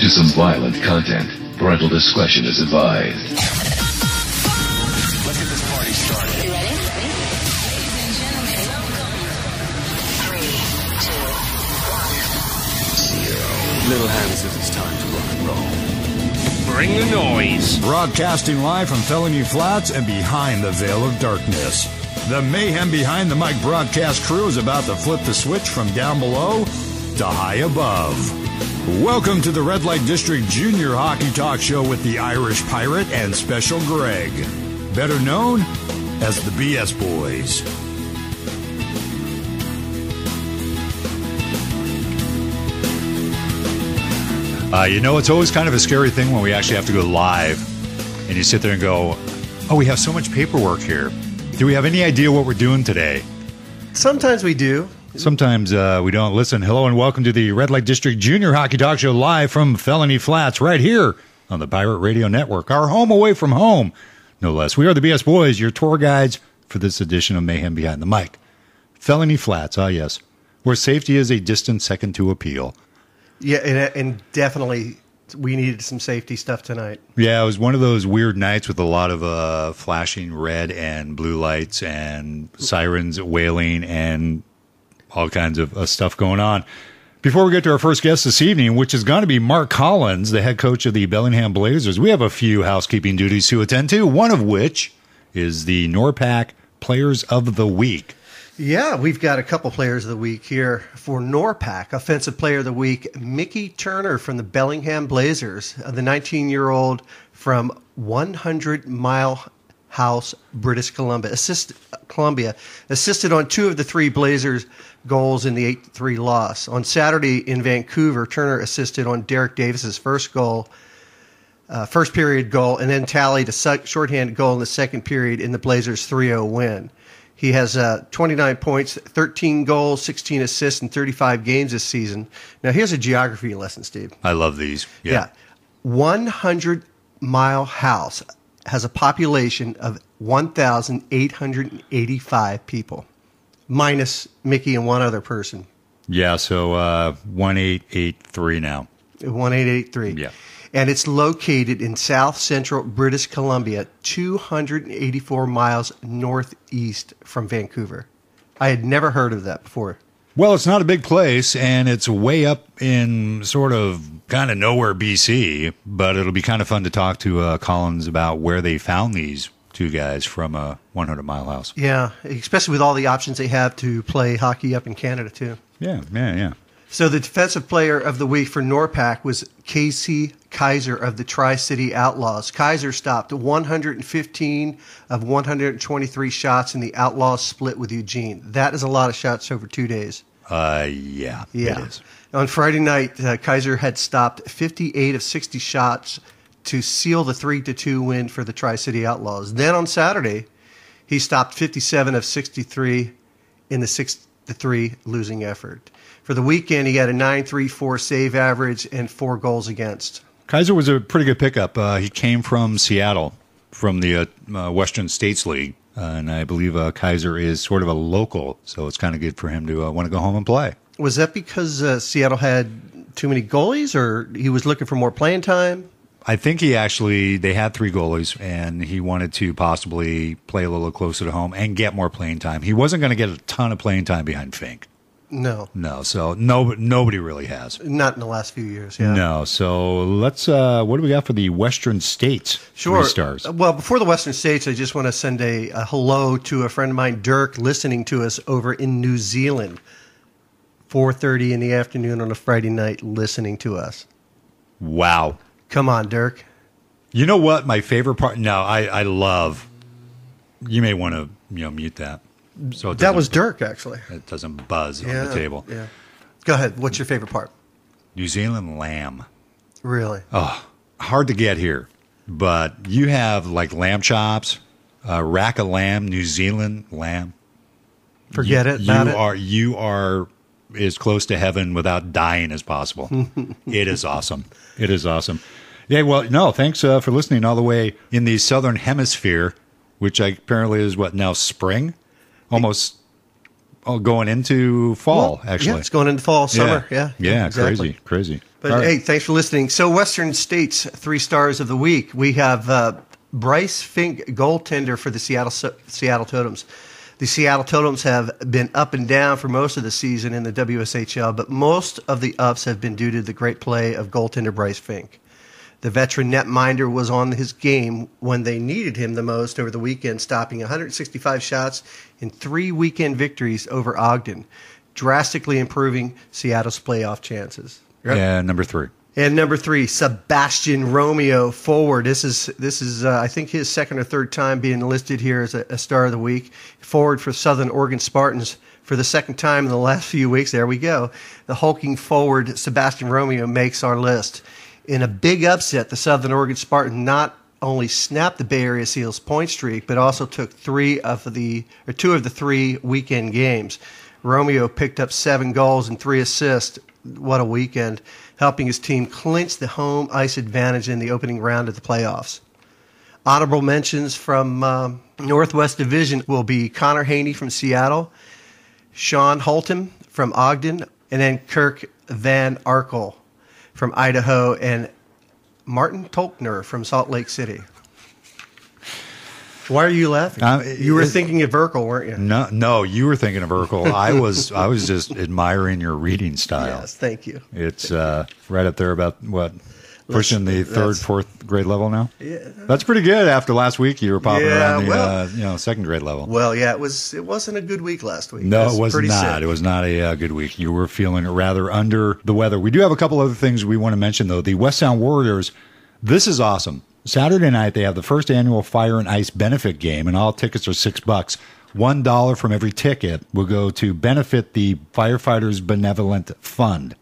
to some violent content, parental discretion is advised. Let's get this party started. You ready? Ladies and gentlemen, welcome. 3, 2, 1. 0. Little Hand says it's time to rock and roll. Bring the noise. Broadcasting live from Felony Flats and behind the veil of darkness. The mayhem behind the mic broadcast crew is about to flip the switch from down below to high above. Welcome to the Red Light District Junior Hockey Talk Show with the Irish Pirate and Special Greg, better known as the BS Boys. It's always kind of a scary thing when we actually have to go live and you sit there and go, oh, we have so much paperwork here. Do we have any idea what we're doing today? Sometimes we do. Sometimes we don't. Listen, hello and welcome to the Red Light District Junior Hockey Talk Show live from Felony Flats right here on the Pirate Radio Network, our home away from home, no less. We are the BS Boys, your tour guides for this edition of Mayhem Behind the Mic. Felony Flats, yes, where safety is a distant second to appeal. Yeah, and definitely we needed some safety stuff tonight. Yeah, it was one of those weird nights with a lot of flashing red and blue lights and sirens wailing and all kinds of stuff going on. Before we get to our first guest this evening, which is going to be Mark Collins, the head coach of the Bellingham Blazers, we have a few housekeeping duties to attend to, one of which is the NORPAC Players of the Week. Yeah, we've got a couple Players of the Week here for NORPAC. Offensive Player of the Week, Mickey Turner from the Bellingham Blazers, the 19-year-old from 100 Mile House, British Columbia, assisted on 2 of the 3 Blazers goals in the 8-3 loss. On Saturday in Vancouver, Turner assisted on Derek Davis's first period goal, and then tallied a shorthanded goal in the second period in the Blazers' 3-0 win. He has 29 points, 13 goals, 16 assists, and 35 games this season. Now, here's a geography lesson, Steve. I love these. Yeah. 100 Mile House has a population of 1,885 people, minus Mickey and one other person. Yeah, so 1883 now. 1883. Yeah. And it's located in south central British Columbia, 284 miles northeast from Vancouver. I had never heard of that before. Well, it's not a big place, and it's way up in sort of kind of nowhere, BC, but it'll be kind of fun to talk to Collins about where they found these 2 guys from 100 Mile House. Yeah, especially with all the options they have to play hockey up in Canada, too. Yeah. So the Defensive Player of the Week for NORPAC was Casey Kaiser of the Tri-City Outlaws. Kaiser stopped 115 of 123 shots in the Outlaws split with Eugene. That is a lot of shots over 2 days. Yeah, it is. On Friday night, Kaiser had stopped 58 of 60 shots to seal the 3-2 win for the Tri-City Outlaws. Then on Saturday, he stopped 57 of 63 in the 6-3 losing effort. For the weekend, he had a .934 save average and 4 goals against. Kaiser was a pretty good pickup. He came from Seattle, from the Western States League, and I believe Kaiser is sort of a local, so it's kind of good for him to want to go home and play. Was that because Seattle had too many goalies, or he was looking for more playing time? I think they had 3 goalies, and he wanted to possibly play a little closer to home and get more playing time. He wasn't going to get a ton of playing time behind Fink. No, so nobody really has. Not in the last few years, yeah. No, so let's, what do we got for the Western States? Sure. 3 stars. Well, before the Western States, I just want to send a hello to a friend of mine, Dirk, listening to us over in New Zealand. 4:30 in the afternoon on a Friday night, listening to us. Wow. Come on, Dirk. You know what? My favorite part, I love, you may want to mute that. So that was Dirk, actually. It doesn't buzz on the table. Yeah. Go ahead. What's your favorite part? New Zealand lamb. Really? Oh, hard to get here. But you have like lamb chops, rack of lamb, New Zealand lamb. Forget it. You are as close to heaven without dying as possible. It is awesome. It is awesome. Yeah, well, no, thanks for listening all the way in the southern hemisphere, which apparently is what, now spring? Almost going into fall, actually. Yeah, it's going into fall, summer. Yeah, yeah, exactly. Crazy. But All right. hey, thanks for listening. So Western States 3 stars of the week. We have Bryce Fink, goaltender for the Seattle Totems. The Seattle Totems have been up and down for most of the season in the WSHL, but most of the ups have been due to the great play of goaltender Bryce Fink. The veteran netminder was on his game when they needed him the most over the weekend, stopping 165 shots in 3 weekend victories over Ogden, drastically improving Seattle's playoff chances. And number 3. And number 3, Sebastian Romeo, forward. This is I think his second or third time being listed here as a star of the week. Forward for Southern Oregon Spartans for the second time in the last few weeks. There we go. The hulking forward Sebastian Romeo makes our list. In a big upset, the Southern Oregon Spartans not only snapped the Bay Area Seals point streak, but also took 2 of the 3 weekend games. Romeo picked up 7 goals and 3 assists. What a weekend, helping his team clinch the home ice advantage in the opening round of the playoffs. Honorable mentions from Northwest Division will be Connor Haney from Seattle, Sean Holton from Ogden, and then Kirk Van Arkel from Idaho, and Martin Tolkner from Salt Lake City. Why are you laughing? You were thinking of Urkel, weren't you? No, you were thinking of Urkel. I was just admiring your reading style. Yes, thank you. It's right up there about what? Pushing the third, fourth grade level now? Yeah. That's pretty good after last week you were popping around the second grade level. Well, yeah, it wasn't a good week last week. No, it was pretty not. sick. It was not a good week. You were feeling rather under the weather. We do have a couple other things we want to mention, though. The West Sound Warriors, this is awesome. Saturday night, they have the first annual Fire and Ice benefit game, and all tickets are $6. $1 from every ticket will go to benefit the Firefighters Benevolent Fund.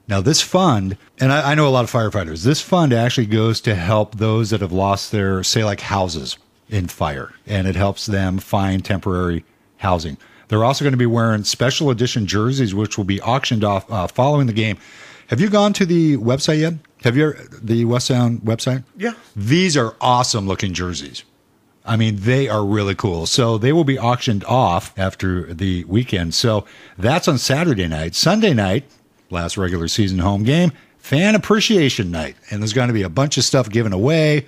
Now, this fund, and I know a lot of firefighters, this fund actually goes to help those that have lost their, say, like houses in fire, and it helps them find temporary housing. They're also going to be wearing special edition jerseys, which will be auctioned off following the game. Have you gone to the website yet? Have you the West Sound website? Yeah. These are awesome looking jerseys. I mean, they are really cool. So they will be auctioned off after the weekend. So that's on Saturday night. Sunday night, last regular season home game, fan appreciation night. And there's going to be a bunch of stuff given away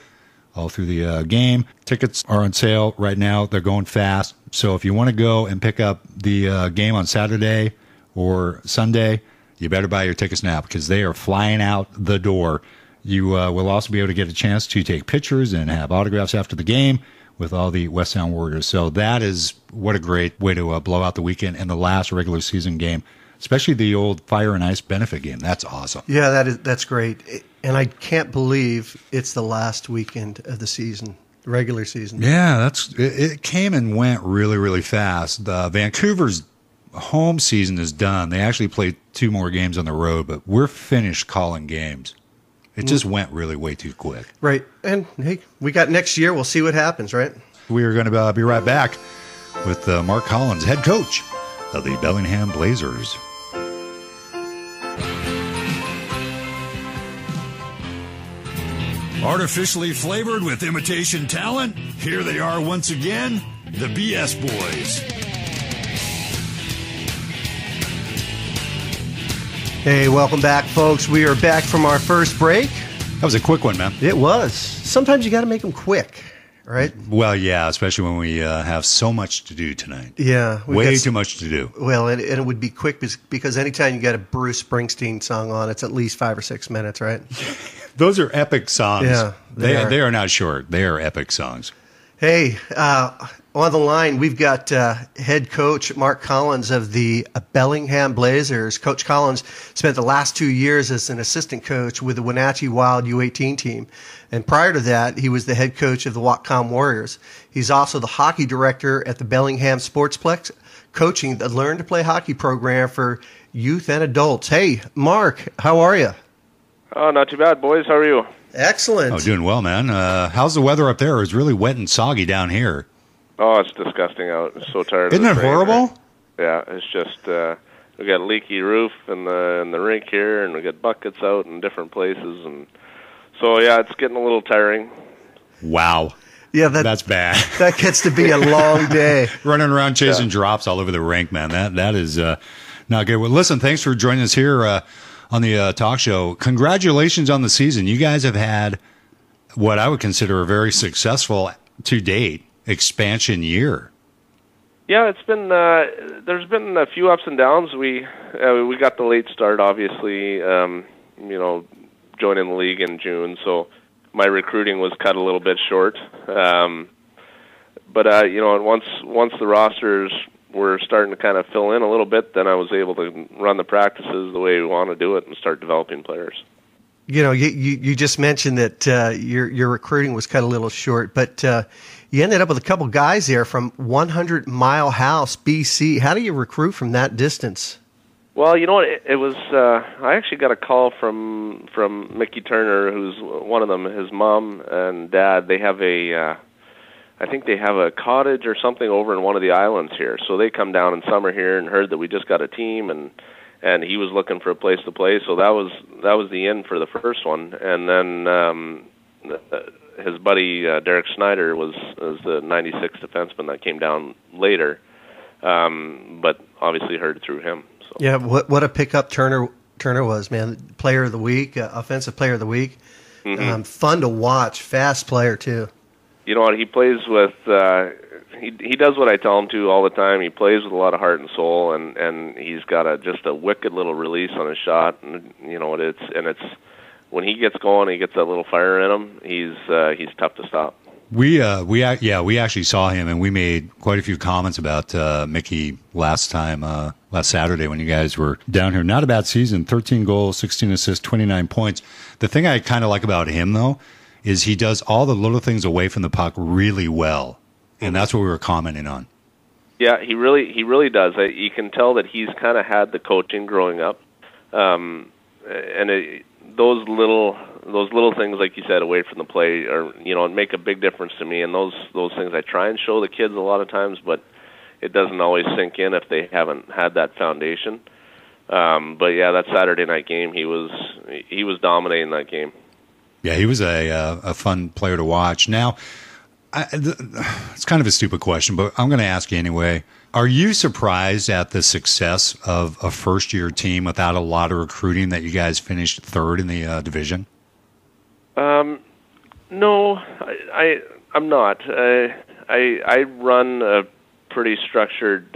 all through the game. Tickets are on sale right now. They're going fast. So if you want to go and pick up the game on Saturday or Sunday, you better buy your tickets now because they are flying out the door. You will also be able to get a chance to take pictures and have autographs after the game with all the West Sound Warriors. So that is what a great way to blow out the weekend and the last regular season game, especially the old Fire and Ice benefit game. That's awesome. Yeah, that's great. And I can't believe it's the last weekend of the season, the regular season. Yeah, it came and went really, really fast. Vancouver's home season is done. They actually played 2 more games on the road, but we're finished calling games. It just went really way too quick. Right. And, hey, we got next year. We'll see what happens, right? We are going to be right back with Mark Collins, head coach of the Bellingham Blazers. Artificially flavored with imitation talent, here they are once again, the BS Boys. Hey, welcome back, folks. We are back from our first break. That was a quick one, man. It was. Sometimes you got to make them quick, right? Well, yeah, especially when we have so much to do tonight. Yeah. Way too much to do. Well, and it would be quick because anytime you got a Bruce Springsteen song on, it's at least 5 or 6 minutes, right? Those are epic songs. Yeah, they are not short. They are epic songs. Hey, on the line, we've got head coach Mark Collins of the Bellingham Blazers. Coach Collins spent the last 2 years as an assistant coach with the Wenatchee Wild U18 team. And prior to that, he was the head coach of the Whatcom Warriors. He's also the hockey director at the Bellingham Sportsplex, coaching the Learn to Play Hockey program for youth and adults. Hey, Mark, how are you? Oh, not too bad, boys. How are you? Excellent. Oh, doing well, man. How's the weather up there? It's really wet and soggy down here. Oh, it's disgusting out. I'm so tired. Isn't of it the rain. horrible? Yeah, it's just we got a leaky roof in the rink here, and we got buckets out in different places, and so yeah, it's getting a little tiring. Wow. Yeah, that's bad. That gets to be a long day. Running around chasing drops all over the rink, man. That is not good. Well, listen, thanks for joining us here on the talk show. Congratulations on the season. You guys have had what I would consider a very successful to date expansion year. Yeah, it's been there's been a few ups and downs. We got the late start, obviously. Joining the league in June, so my recruiting was cut a little bit short. But once the rosters were starting to kind of fill in a little bit, then I was able to run the practices the way we want to do it and start developing players. You just mentioned that your recruiting was cut a little short, but you ended up with a couple guys there from 100 Mile House, BC. How do you recruit from that distance? Well, you know what? It was. I actually got a call from Mickey Turner, who's one of them. His mom and dad. They have I think they have a cottage or something over in one of the islands here. So they come down in summer here and heard that we just got a team, and he was looking for a place to play. So that was the end for the first one, and then his buddy Derek Snyder was the '96 defenseman that came down later, but obviously heard it through him. So. Yeah, what a pickup Turner was, man. Player of the week, offensive player of the week. Mm-hmm. Fun to watch, fast player too. You know what? He plays with. He does what I tell him to all the time. He plays with a lot of heart and soul, and he's got just a wicked little release on his shot. And you know what? It's when he gets going, he gets that little fire in him. He's tough to stop. We actually saw him, and we made quite a few comments about Mickey last Saturday when you guys were down here. Not a bad season, 13 goals, 16 assists, 29 points. The thing I kind of like about him, though, is he does all the little things away from the puck really well, and that's what we were commenting on. Yeah, he really does. You can tell that he's kind of had the coaching growing up, and those little things, like you said, away from the play, make a big difference to me. And those things I try and show the kids a lot of times, but it doesn't always sink in if they haven't had that foundation. But yeah, that Saturday night game, he was dominating that game. Yeah, he was a fun player to watch. Now, it's kind of a stupid question, but I'm going to ask you anyway. Are you surprised at the success of a first-year team without a lot of recruiting that you guys finished third in the division? No, I'm not. I run a pretty structured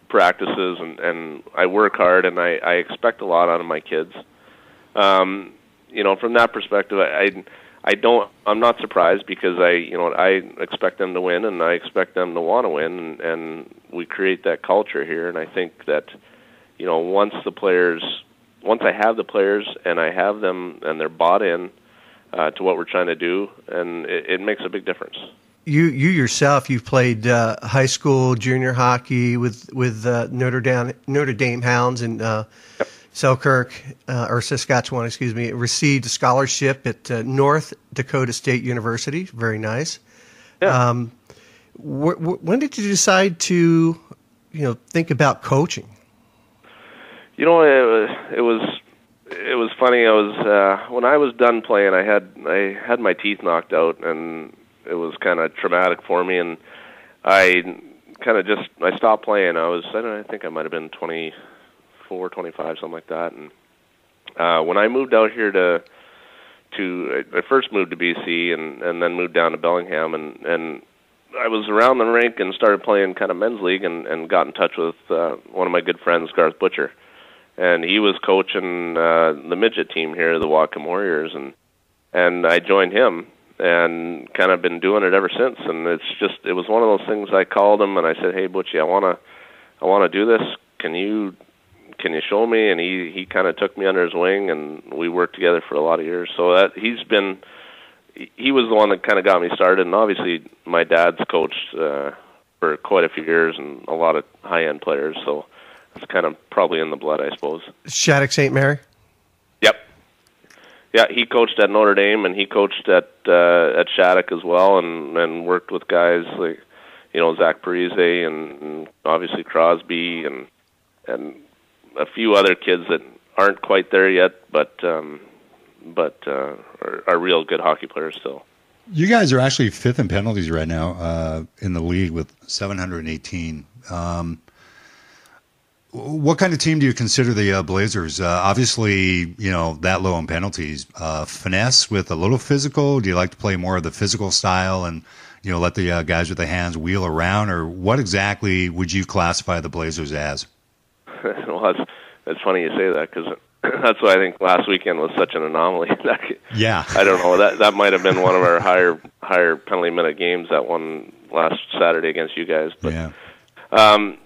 practices, and I work hard, and I expect a lot out of my kids. From that perspective, I'm not surprised because I expect them to win, and I expect them to want to win, and we create that culture here. And I think that, once I have the players and I have them and they're bought in to what we're trying to do, and it makes a big difference. You yourself, you've played high school, junior hockey with Notre Dame Hounds and. Yep. Selkirk, or Saskatchewan, received a scholarship at North Dakota State University. Very nice. Yeah. When did you decide to, think about coaching? It was funny. I was when I was done playing, I had my teeth knocked out, and it was kind of traumatic for me, and I stopped playing. I think I might have been 24, 25, something like that. And when I moved out here I first moved to BC and then moved down to Bellingham, and I was around the rink and started playing kind of men's league and got in touch with one of my good friends, Garth Butcher. And he was coaching the midget team here, the Whatcom Warriors, and I joined him and kind of been doing it ever since. And it was one of those things. I called him and I said, "Hey, Butchie, I want to do this. Can you show me?" And he kind of took me under his wing, and we worked together for a lot of years. So he was the one that kind of got me started. And obviously, my dad's coached for quite a few years and a lot of high-end players. So it's kind of probably in the blood, I suppose. Shattuck St. Mary? Yep. Yeah, he coached at Notre Dame, and he coached at Shattuck as well, and worked with guys like Zach Parise and obviously Crosby and a few other kids that aren't quite there yet, but are real good hockey players still. You guys are actually fifth in penalties right now in the league with 718. What kind of team do you consider the Blazers? Obviously, that low in penalties. Finesse with a little physical. Do you like to play more of the physical style and, let the guys with the hands wheel around? Or what exactly would you classify the Blazers as? Well, it's funny you say that because that's why I think last weekend was such an anomaly. Yeah. I don't know. That might have been one of our higher penalty minute games, that one last Saturday against you guys. But, yeah.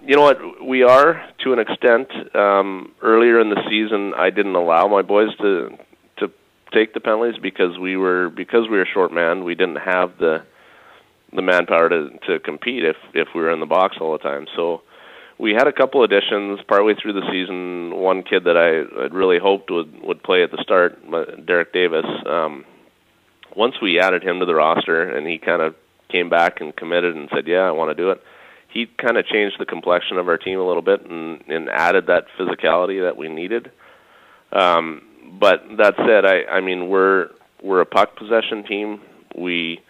You know what? We are, to an extent. Earlier in the season, I didn't allow my boys to take the penalties because we were short-manned. We didn't have the manpower to compete if we were in the box all the time. So we had a couple additions partway through the season. One kid that I'd really hoped would play at the start, Derek Davis. Once we added him to the roster, and he kind of came back and committed and said, "Yeah, I want to do it." He kind of changed the complexion of our team a little bit and added that physicality that we needed. But that said, I mean, we're a puck possession team. We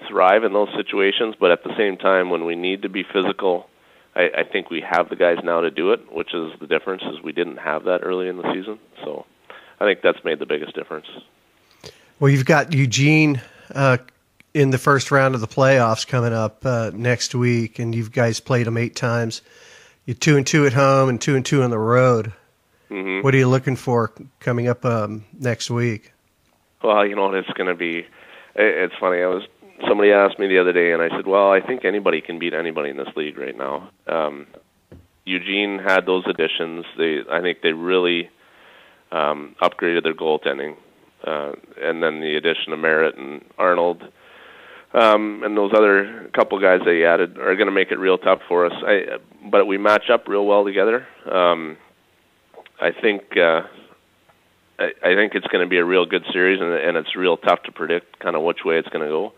thrive in those situations, but at the same time, when we need to be physical, I think we have the guys now to do it, which is the difference, is we didn't have that early in the season. So I think that's made the biggest difference. Well, you've got Eugene in the first round of the playoffs coming up next week, and you guys played them 8 times. You're 2-2 at home and 2-2 on the road. Mm-hmm. What are you looking for coming up next week? Well, it's going to be. It's funny. Somebody asked me the other day, and I said, "Well, I think anybody can beat anybody in this league right now." Eugene had those additions. I think they really upgraded their goaltending, and then the addition of Merritt and Arnold. And those other couple guys they added are going to make it real tough for us. But we match up real well together. I think it's going to be a real good series, and it's real tough to predict kind of which way it's going to go.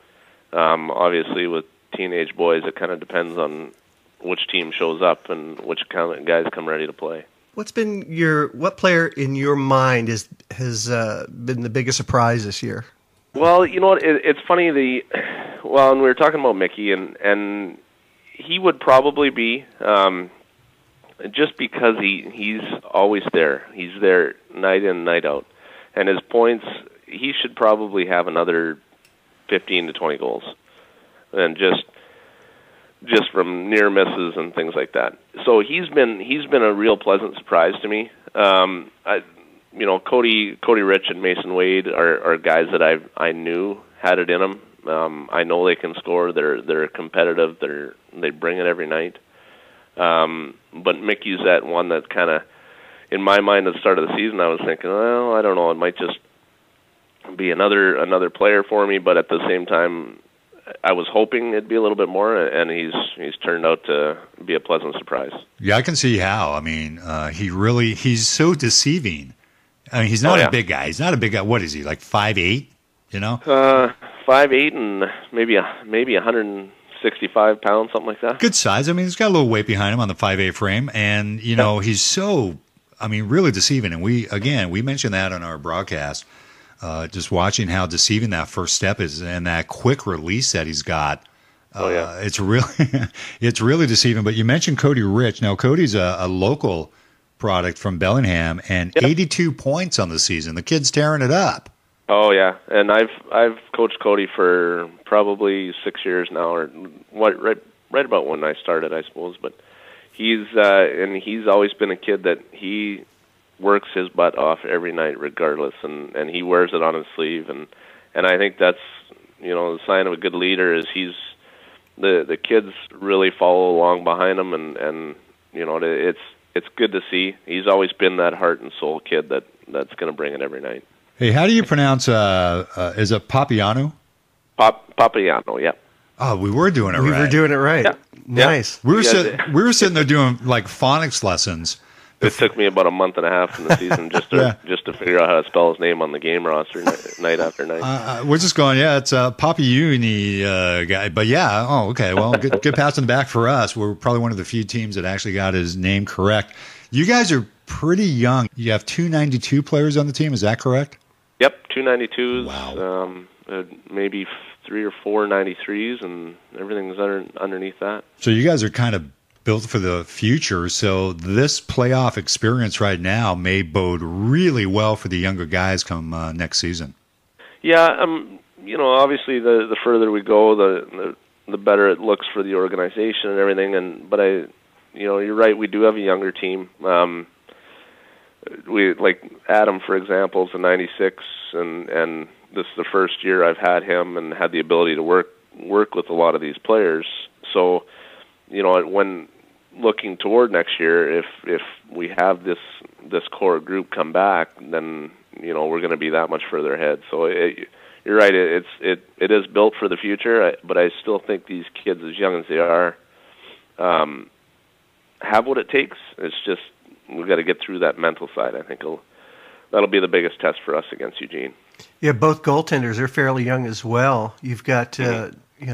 Obviously, with teenage boys, it kind of depends on which team shows up and which kind of guys come ready to play. What player in your mind has been the biggest surprise this year? Well, you know what? It's funny. And we were talking about Mickey, and he would probably be just because he's always there. He's there night in, night out, and his points. He should probably have another 15 to 20 goals, and just from near misses and things like that. So he's been a real pleasant surprise to me. Cody Rich and Mason Wade are guys that I knew had it in them. I know they can score. They're competitive. They bring it every night. But Mickey's that one that kind of, in my mind, at the start of the season, I was thinking, well, I don't know, it might just be another player for me. But at the same time, I was hoping it'd be a little bit more, and he's turned out to be a pleasant surprise. Yeah, I can see how. I mean, he's so deceiving. I mean, he's not a big guy. He's not a big guy. What is he, like 5'8"? 5'8" and maybe 165 pounds, something like that. Good size. I mean, he's got a little weight behind him on the 5'8" frame, and he's so, really deceiving. And we mentioned that on our broadcast. Just watching how deceiving that first step is, and that quick release that he's got. It's really deceiving. But you mentioned Cody Rich. Now, Cody's a local product from Bellingham, and 82 points on the season. The kid's tearing it up. Oh yeah, and I've coached Cody for probably 6 years now, or right about when I started, I suppose. But he's always been a kid that he works his butt off every night, regardless, and he wears it on his sleeve, and I think that's the sign of a good leader is the kids really follow along behind him, and it's good to see. He's always been that heart and soul kid that's going to bring it every night. Hey, how do you pronounce, is it Papiano? Papiano, yeah. Oh, we were doing it right. We were doing it right. Yeah. Nice. We were sitting there doing like phonics lessons. It took me about a month and a half in the season just to figure out how to spell his name on the game roster night after night. We're just going, it's a Papiuni guy. But yeah, okay. Well, good pass in the back for us. We're probably one of the few teams that actually got his name correct. You guys are pretty young. You have 292 players on the team. Is that correct? Yep, 292s. Wow. Maybe 3 or 4 93s, and everything's underneath that. So you guys are kind of built for the future. So this playoff experience right now may bode really well for the younger guys come next season. Yeah, obviously the further we go, the better it looks for the organization and everything. But you're right. We do have a younger team. We like Adam, for example, is a '96, and this is the first year I've had him and had the ability to work with a lot of these players. So, when looking toward next year, if we have this core group come back, then we're going to be that much further ahead. So you're right. It is built for the future, but I still think these kids, as young as they are, have what it takes. It's just we've got to get through that mental side. I think that'll be the biggest test for us against Eugene. Yeah, both goaltenders are fairly young as well. You've got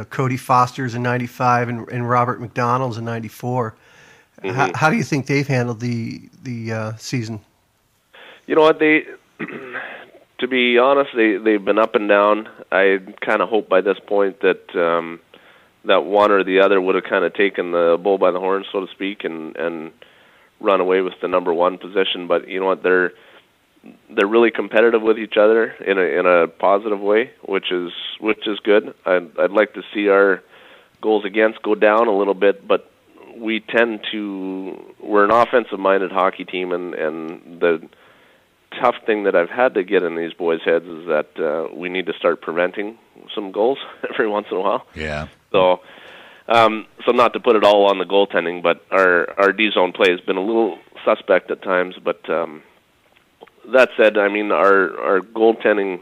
Cody Foster's in '95 and Robert McDonald's in '94. Mm-hmm. How do you think they've handled the season? You know what, to be honest, they've been up and down. I kind of hope by this point that that one or the other would have kind of taken the bull by the horn, so to speak, and run away with the number one position. But you know what, they're really competitive with each other in a positive way, which is good. I'd like to see our goals against go down a little bit, but we're an offensive-minded hockey team, and the tough thing that I've had to get in these boys' heads is that we need to start preventing some goals every once in a while. Yeah. So not to put it all on the goaltending, but our D-zone play has been a little suspect at times. But that said, I mean, our goaltending,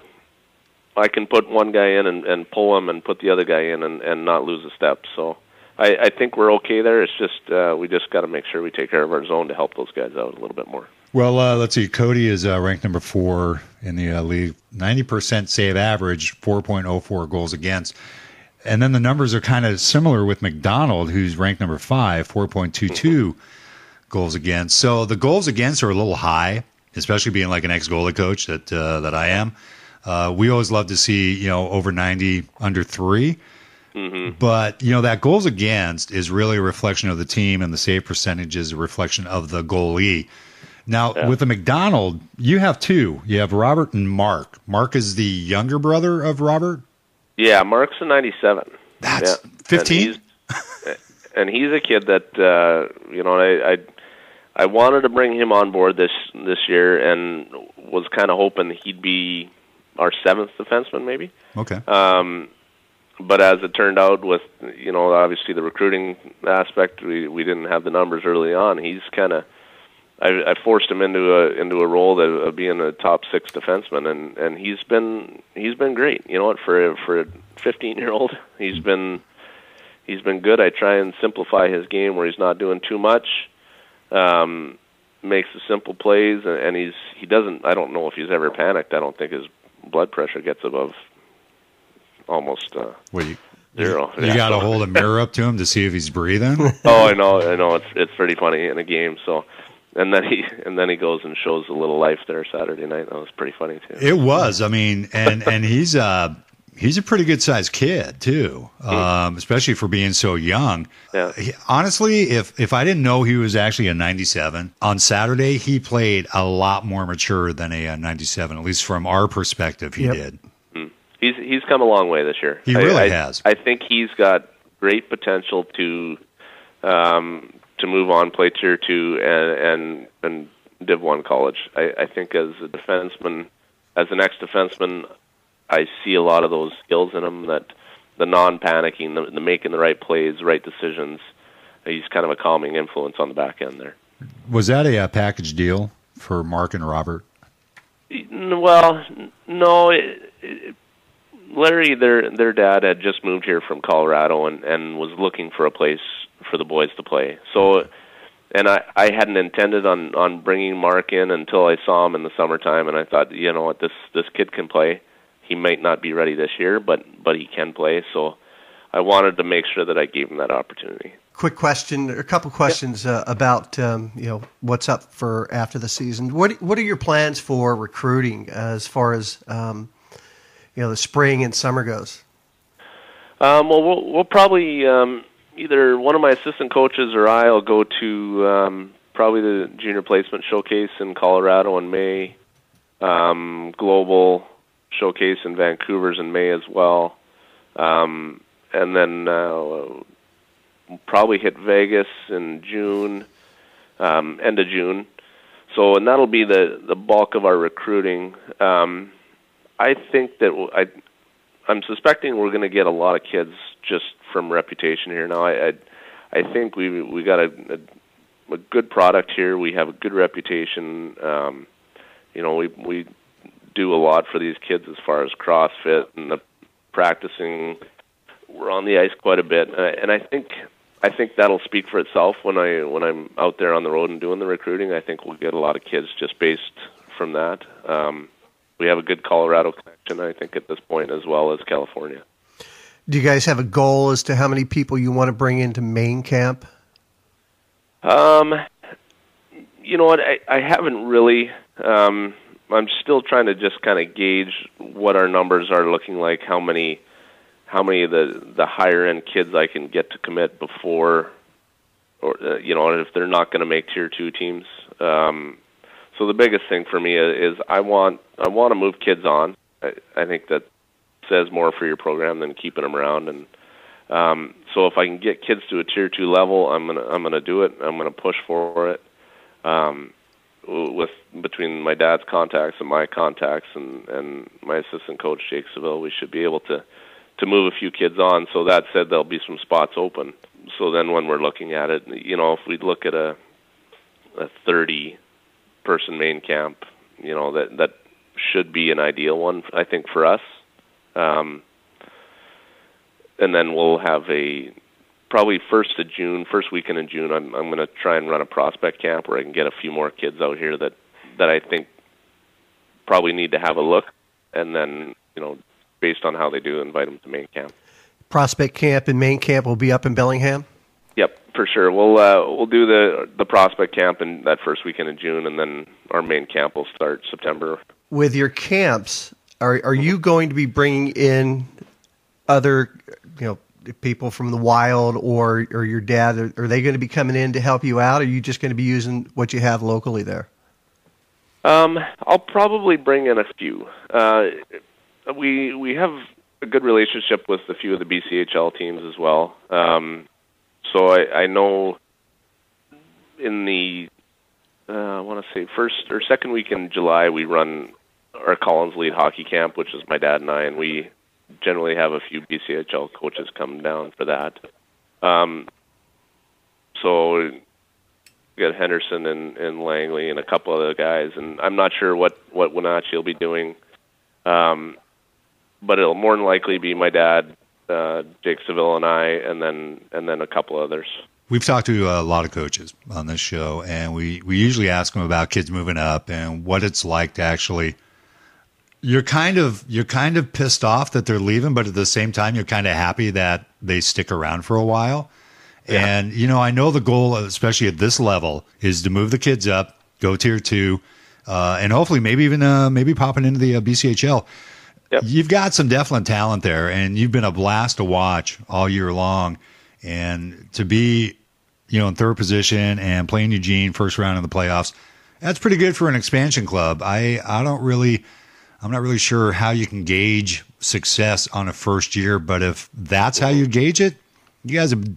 I can put one guy in and pull him and put the other guy in and not lose a step. So I think we're okay there. It's just we just got to make sure we take care of our zone to help those guys out a little bit more. Well, let's see. Cody is ranked number 4 in the league, 90% save average, 4.04 goals against. And then the numbers are kind of similar with McDonald, who's ranked number 5, 4.22 goals against. So the goals against are a little high, especially being like an ex-goalie coach that I am. We always love to see, over 90, under 3. Mm-hmm. But, that goals against is really a reflection of the team, and the save percentage is a reflection of the goalie. Now, with the McDonald, you have 2. You have Robert and Mark. Mark is the younger brother of Robert? Yeah, Mark's a 97. That's 15? And he's a kid that, I wanted to bring him on board this year and was kind of hoping he'd be our 7th defenseman maybe. Okay. But as it turned out with, obviously the recruiting aspect, we didn't have the numbers early on. He's kind of, I forced him into a role of being a top 6 defenseman, and he's been great. You know what, for a 15-year-old, he's been good. I try and simplify his game where he's not doing too much, makes the simple plays, and he doesn't. I don't know if he's ever panicked. I don't think his blood pressure gets above almost 0. You got to hold a mirror up to him to see if he's breathing. Oh, I know. It's pretty funny in a game. So. And then he goes and shows a little life there Saturday night. That was pretty funny too. It was. I mean, and he's a pretty good sized kid too, especially for being so young. Yeah. Honestly, if I didn't know he was actually a 97 on Saturday, he played a lot more mature than a 97. At least from our perspective, he did. He's come a long way this year. He really has. I think he's got great potential to move on, play Tier 2, and Div 1 college. I think as a defenseman, as an ex-defenseman, I see a lot of those skills in him, that the non-panicking, the making the right plays, right decisions. He's kind of a calming influence on the back end there. Was that a package deal for Mark and Robert? Well, no. Larry, their dad, had just moved here from Colorado and was looking for a place for the boys to play. So, and I hadn't intended on bringing Mark in until I saw him in the summertime, and I thought, you know what, this kid can play. He might not be ready this year, but he can play. So I wanted to make sure that I gave him that opportunity. Quick question, or a couple questions about what's up for after the season. What are your plans for recruiting as far as the spring and summer goes? Well, we'll probably either one of my assistant coaches or I will go to probably the junior placement showcase in Colorado in May, global showcase in Vancouver's in May as well, and then we'll probably hit Vegas in June, end of June. So, and that'll be the bulk of our recruiting. I think that I'm suspecting we're going to get a lot of kids just from reputation here. Now, I think we got a good product here. We have a good reputation. We do a lot for these kids as far as CrossFit and the practicing. We're on the ice quite a bit, and I think that'll speak for itself when I'm out there on the road and doing the recruiting. I think we'll get a lot of kids just based from that. We have a good Colorado connection, I think, at this point, as well as California. Do you guys have a goal as to how many people you want to bring into main camp? You know what? I haven't really. I'm still trying to just kind of gauge what our numbers are looking like, how many of the higher end kids I can get to commit before, or if they're not going to make tier 2 teams. So the biggest thing for me is I want to move kids on. I think that says more for your program than keeping them around. And so if I can get kids to a tier 2 level, I'm gonna do it. I'm gonna push for it. Between my dad's contacts and my contacts and my assistant coach Jake Seville, we should be able to move a few kids on. So that said, there'll be some spots open. So then when we're looking at it, if we look at a 30-person main camp, that should be an ideal one, I think, for us. And then we'll have probably first weekend in June, I'm going to try and run a prospect camp where I can get a few more kids out here that I think probably need to have a look, and then, based on how they do, invite them to main camp. Prospect camp and main camp will be up in Bellingham? Yep, for sure. We'll do the prospect camp in that first weekend in June, and then our main camp will start September. With your camps, are you going to be bringing in other people from the wild or your dad? Are they going to be coming in to help you out, or are you just going to be using what you have locally there? I'll probably bring in a few. We have a good relationship with a few of the BCHL teams as well. So I know in the I want to say first or second week in July we run our Collins Lead Hockey Camp, which is my dad and I, and we generally have a few BCHL coaches come down for that. So we got Henderson and Langley and a couple other guys, and I'm not sure what Wenatchee will be doing. But it'll more than likely be my dad, Jake Seville, and I, and then a couple others. We've talked to a lot of coaches on this show, and we usually ask them about kids moving up and what it's like to actually. You're kind of pissed off that they're leaving, but at the same time, you're kind of happy that they stick around for a while. Yeah. And I know the goal, especially at this level, is to move the kids up, go tier 2, and hopefully maybe even popping into the BCHL. Yep. You've got some definite talent there, and you've been a blast to watch all year long. And to be, in third position and playing Eugene first round in the playoffs, that's pretty good for an expansion club. I'm not really sure how you can gauge success on a first year, but if that's how you gauge it, you guys have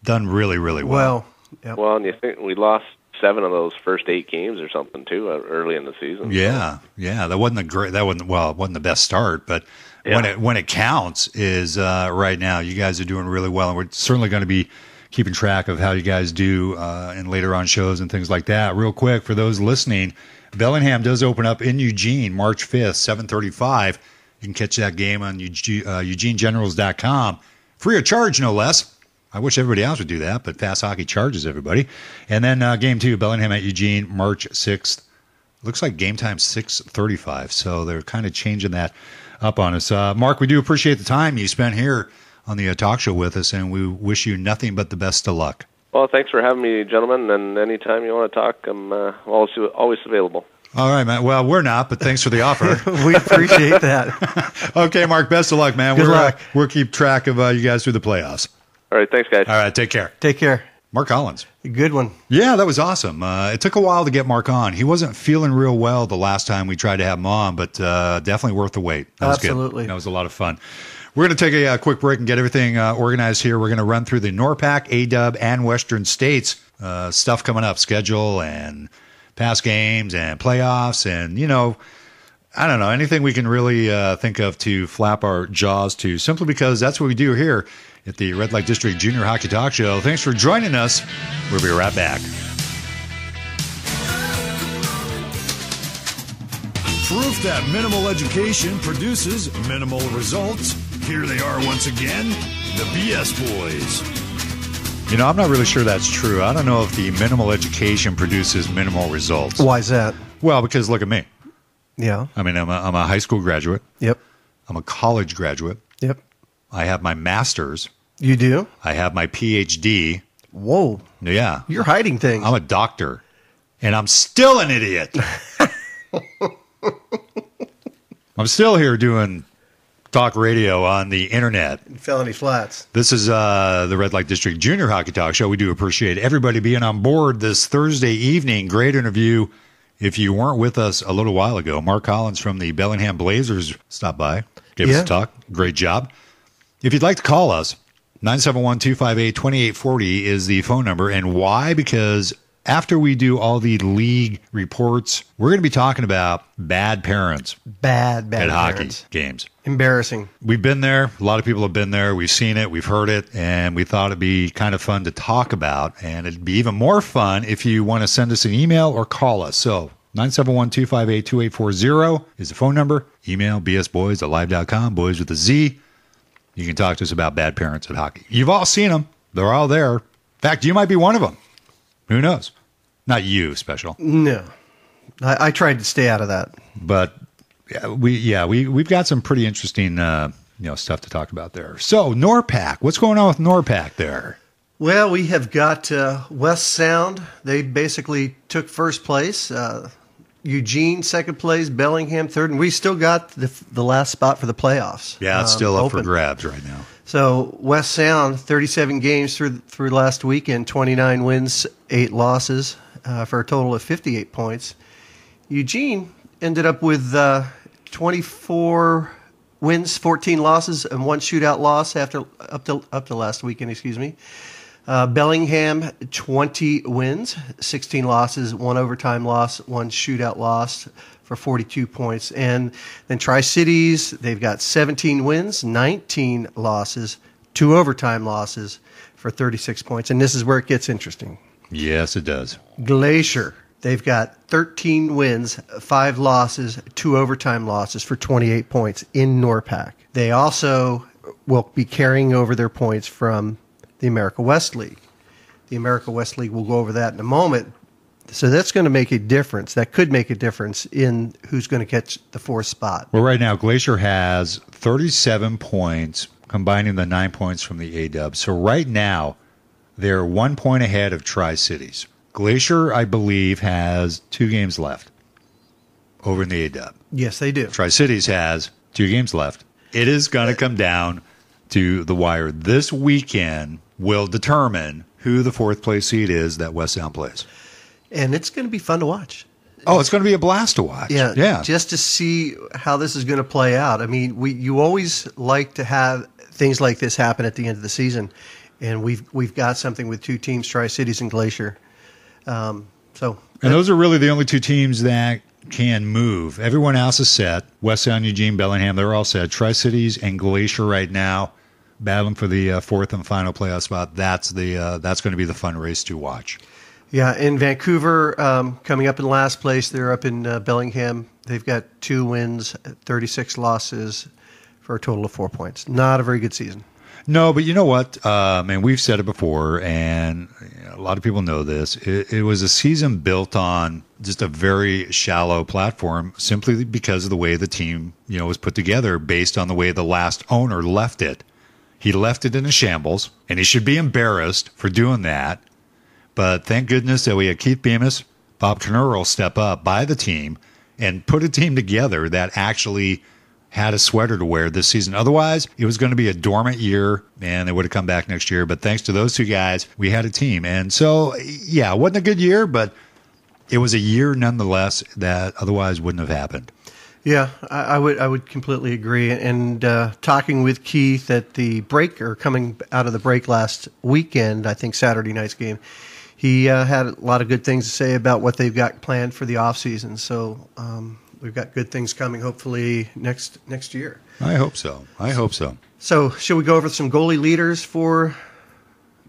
done really, really well. Yep. Well, and you think we lost 7 of those first 8 games or something too early in the season. Yeah, that wasn't it wasn't the best start, but when it counts is right now. You guys are doing really well, and we're certainly going to be keeping track of how you guys do in later on shows and things like that. Real quick, for those listening, Bellingham does open up in Eugene March 5th, 7:35. You can catch that game on EugeneGenerals.com, free of charge, no less. I wish everybody else would do that, but Fast Hockey charges everybody. And then game 2, Bellingham at Eugene, March 6th. Looks like game time 6:35, so they're kind of changing that up on us. Mark, we do appreciate the time you spent here on the talk show with us, and we wish you nothing but the best of luck. Well, thanks for having me, gentlemen, and anytime you want to talk, I'm always available. All right, man. Well, we're not, but thanks for the offer. We appreciate that. Okay, Mark, best of luck, man. Good luck. We'll keep track of you guys through the playoffs. All right, thanks, guys. All right, take care. Take care. Mark Collins. Good one. Yeah, that was awesome. It took a while to get Mark on. He wasn't feeling real well the last time we tried to have him on, but definitely worth the wait. That was Absolutely. good. That was a lot of fun. We're going to take a quick break and get everything organized here. We're going to run through the NORPAC, ADUB, and Western States stuff coming up, schedule and past games and playoffs and, I don't know, anything we can really think of to flap our jaws to, simply because that's what we do here at the Red Light District Junior Hockey Talk Show. Thanks for joining us. We'll be right back. Proof that minimal education produces minimal results. Here they are once again, the BS Boys. I'm not really sure that's true. I don't know if the minimal education produces minimal results. Why is that? Well, because look at me. Yeah. I mean, I'm a high school graduate. Yep. I'm a college graduate. Yep. I have my master's. You do? I have my PhD. Whoa. Yeah. You're hiding things. I'm a doctor. And I'm still an idiot. I'm still here doing talk radio on the internet. Felony Flats. This is the Red Light District Junior Hockey Talk Show. We do appreciate everybody being on board this Thursday evening. Great interview. If you weren't with us a little while ago, Mark Collins from the Bellingham Blazers stopped by, gave us a talk. Great job. If you'd like to call us, 971-258-2840 is the phone number. And why? Because after we do all the league reports, we're going to be talking about bad parents Bad at hockey parents. games. Embarrassing. We've been there. A lot of people have been there. We've seen it. We've heard it. And we thought it'd be kind of fun to talk about. And it'd be even more fun if you want to send us an email or call us. So 971-258-2840 is the phone number. Email bsboys@live.com, boys with a Z. You can talk to us about bad parents at hockey. You've all seen them. They're all there. In fact, you might be one of them. Who knows? Not you, Special. No. I tried to stay out of that. But we've got some pretty interesting stuff to talk about there. So NORPAC, what's going on with NORPAC there? Well, we have got West Sound. They basically took first place. Eugene second place. Bellingham third, and we still got the last spot for the playoffs. Yeah, it's still up open for grabs right now. So West Sound, 37 games through last weekend, 29 wins, 8 losses, for a total of 58 points. Eugene ended up with 24 wins, 14 losses, and 1 shootout loss up to last weekend. Excuse me. Bellingham, 20 wins, 16 losses, 1 overtime loss, 1 shootout loss for 42 points. And then Tri-Cities, they've got 17 wins, 19 losses, 2 overtime losses for 36 points. And this is where it gets interesting. Yes, it does. Glacier, they've got 13 wins, 5 losses, 2 overtime losses for 28 points in NORPAC. They also will be carrying over their points from the America West League. The America West League, we'll go over that in a moment. So that's going to make a difference. That could make a difference in who's going to catch the 4th spot. Well, right now, Glacier has 37 points, combining the 9 points from the ADUB. So right now, they're 1 point ahead of Tri-Cities. Glacier, I believe, has 2 games left over in the ADUB. Yes, they do. Tri-Cities has 2 games left. It is going to come down to the wire. This weekend will determine who the 4th place seed is that West Sound plays. And it's going to be fun to watch. Oh, it's going to be a blast to watch. Yeah. Just to see how this is going to play out. I mean, you always like to have things like this happen at the end of the season, and we've got something with 2 teams, Tri-Cities and Glacier. And those are really the only 2 teams that can move. Everyone else is set. West Sound, Eugene, Bellingham, they're all set. Tri-Cities and Glacier right now battling for the 4th and final playoff spot. That's going to be the fun race to watch. Yeah, in Vancouver, coming up in last place, they're up in Bellingham. They've got 2 wins, 36 losses for a total of 4 points. Not a very good season. No, but you know what? And we've said it before, and a lot of people know this. It was a season built on just a very shallow platform, simply because of the way the team was put together, based on the way the last owner left it. He left it in a shambles, and he should be embarrassed for doing that. But thank goodness that we had Keith Bemis, Bob Knurl step up by the team and put a team together that actually had a sweater to wear this season. Otherwise, it was going to be a dormant year, and they would have come back next year. But thanks to those two guys, we had a team. And so, yeah, it wasn't a good year, but it was a year nonetheless that otherwise wouldn't have happened. Yeah, I would completely agree. And talking with Keith at the break, or coming out of the break last weekend, I think Saturday night's game, he had a lot of good things to say about what they've got planned for the offseason. So we've got good things coming, hopefully, next year. I hope so. So should we go over some goalie leaders for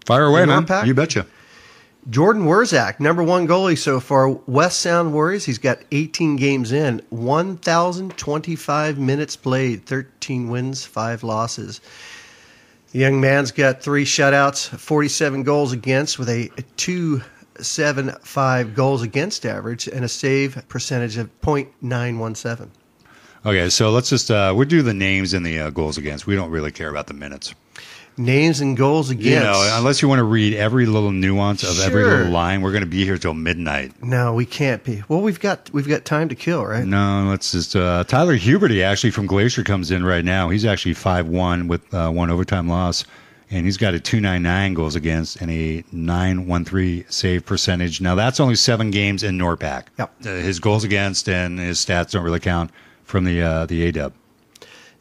Fire away, the man. Norpac? You betcha. Jordan Wurzak, number one goalie so far. West Sound Warriors, he's got 18 games in, 1,025 minutes played, 13 wins, 5 losses. The young man's got 3 shutouts, 47 goals against, with a 2.75 goals against average and a save percentage of .917. Okay, so let's just we'll do the names and the goals against. We don't really care about the minutes. Names and goals against. You know, unless you want to read every little nuance of every Sure. little line, we're going to be here till midnight. No, we can't be. Well, we've got time to kill, right? No, let's just Tyler Huberty actually from Glacier comes in right now. He's actually 5-1 with 1 overtime loss, and he's got a 2.99 goals against and a 9.13 save percentage. Now that's only 7 games in NORPAC. Yep. His goals against and his stats don't really count from the A-Dub.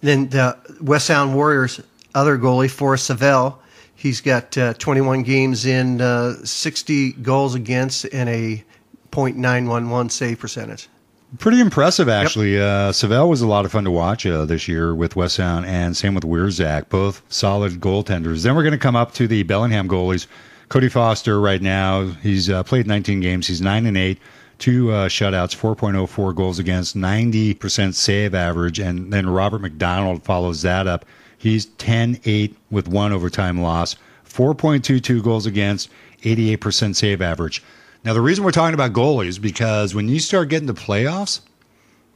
Then the West Sound Warriors other goalie, Forrest Savell, he's got 21 games in, 60 goals against, and a .911 save percentage. Pretty impressive, actually. Yep. Savell was a lot of fun to watch this year with West Sound, and same with Wurzak, both solid goaltenders. Then we're going to come up to the Bellingham goalies. Cody Foster right now, he's played 19 games. He's 9-8. 2 shutouts, 4.04 goals against, 90% save average, and then Robert McDonald follows that up. He's 10-8 with 1 overtime loss, 4.22 goals against, 88% save average. Now, the reason we're talking about goalies is because when you start getting to playoffs,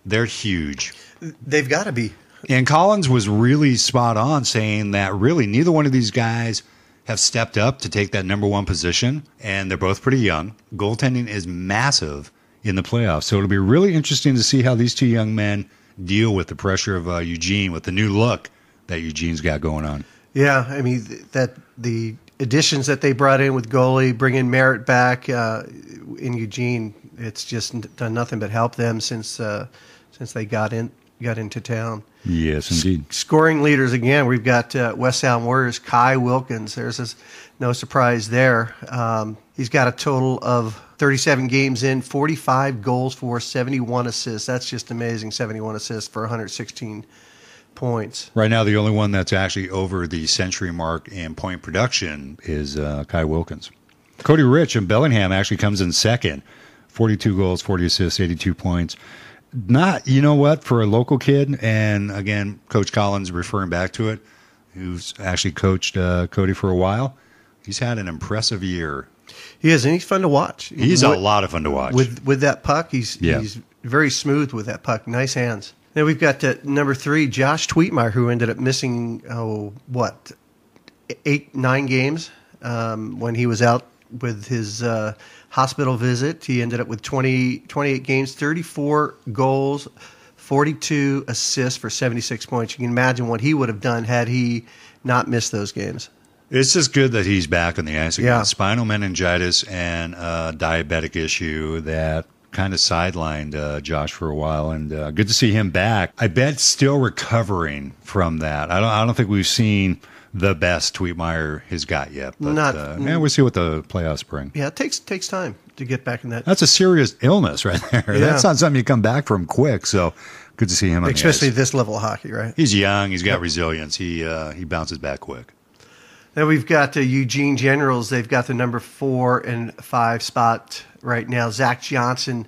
they're huge. They've got to be. And Collins was really spot on saying that really neither one of these guys have stepped up to take that number 1 position, and they're both pretty young. Goaltending is massive in the playoffs, so it'll be really interesting to see how these 2 young men deal with the pressure of Eugene with the new look that Eugene's got going on. Yeah, I mean, that the additions that they brought in with goalie, bringing Merritt back in Eugene, it's just done nothing but help them since they got into town. Yes, indeed. Scoring leaders again, we've got West Sound Warriors, Kai Wilkins. There's no surprise there. He's got a total of 37 games in, 45 goals for, 71 assists. That's just amazing, 71 assists for 116 points. Right now, the only one that's actually over the century mark in point production is Kai Wilkins. Cody Rich in Bellingham actually comes in second. 42 goals, 40 assists, 82 points. Not, you know what, for a local kid, and again, Coach Collins referring back to it, who's actually coached Cody for a while, he's had an impressive year. He is, and he's fun to watch. He's a lot of fun to watch. With that puck, he's very smooth with that puck. Nice hands. Then we've got number 3, Josh Tweetmeyer, who ended up missing, 8-9 games when he was out with his hospital visit. He ended up with 28 games, 34 goals, 42 assists for 76 points. You can imagine what he would have done had he not missed those games. It's just good that he's back on the ice again. Yeah. Spinal meningitis and a diabetic issue that kind of sidelined Josh for a while, and good to see him back. I bet still recovering from that. I don't think we've seen the best Tweetmeyer has got yet. But we'll see what the playoffs bring. Yeah, it takes time to get back in that. That's a serious illness right there. Yeah. That's not something you come back from quick. So good to see him on especially the ice. this level of hockey, right? He's young. He's got resilience. He bounces back quick. Then we've got Eugene Generals. They've got the number 4 and 5 spot right now. Zach Johnson,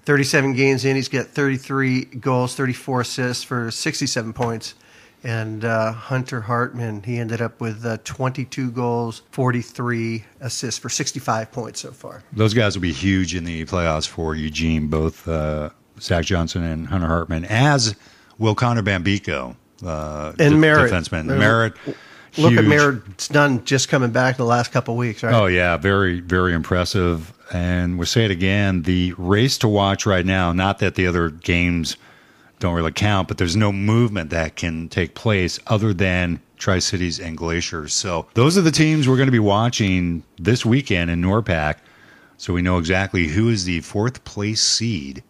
37 games in. He's got 33 goals, 34 assists for 67 points. And Hunter Hartman, he ended up with 22 goals, 43 assists for 65 points so far. Those guys will be huge in the playoffs for Eugene, both Zach Johnson and Hunter Hartman, as will Connor Bambico, and Merritt. defenseman. Merritt. Look Huge. at Merritt's done just coming back the last couple of weeks, right? Oh, yeah. Very, very impressive. And we'll say it again, the race to watch right now, not that the other games don't really count, but there's no movement that can take place other than Tri-Cities and Glacier. So those are the teams we're going to be watching this weekend in NORPAC, so we know exactly who is the fourth place seed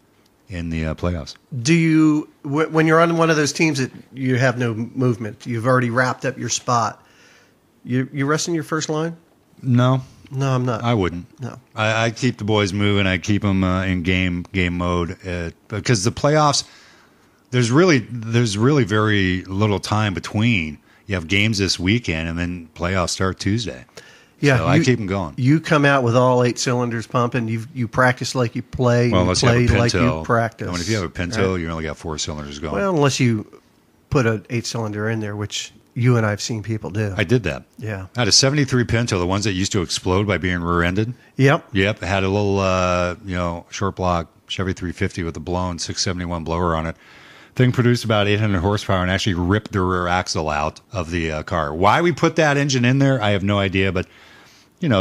in the playoffs. Do you, when you're on one of those teams that you have no movement, you've already wrapped up your spot, you resting your first line? No. No, I'm not. I wouldn't. No. I keep the boys moving. I keep them in game mode because the playoffs, there's really very little time between. You have games this weekend, and then playoffs start Tuesday. Yeah, so I keep them going. You come out with all 8 cylinders pumping. You practice like you play. Well, you unless play you have a like Pinto. you practice. And if you have a Pinto, right? you only got 4 cylinders going. Well, unless you put an 8-cylinder in there, which you and I have seen people do. I did that. Yeah. I had a 73 Pinto, the ones that used to explode by being rear-ended. Yep. Yep. It had a little, short block Chevy 350 with a blown 671 blower on it. Thing produced about 800 horsepower and actually ripped the rear axle out of the car. Why we put that engine in there, I have no idea. But,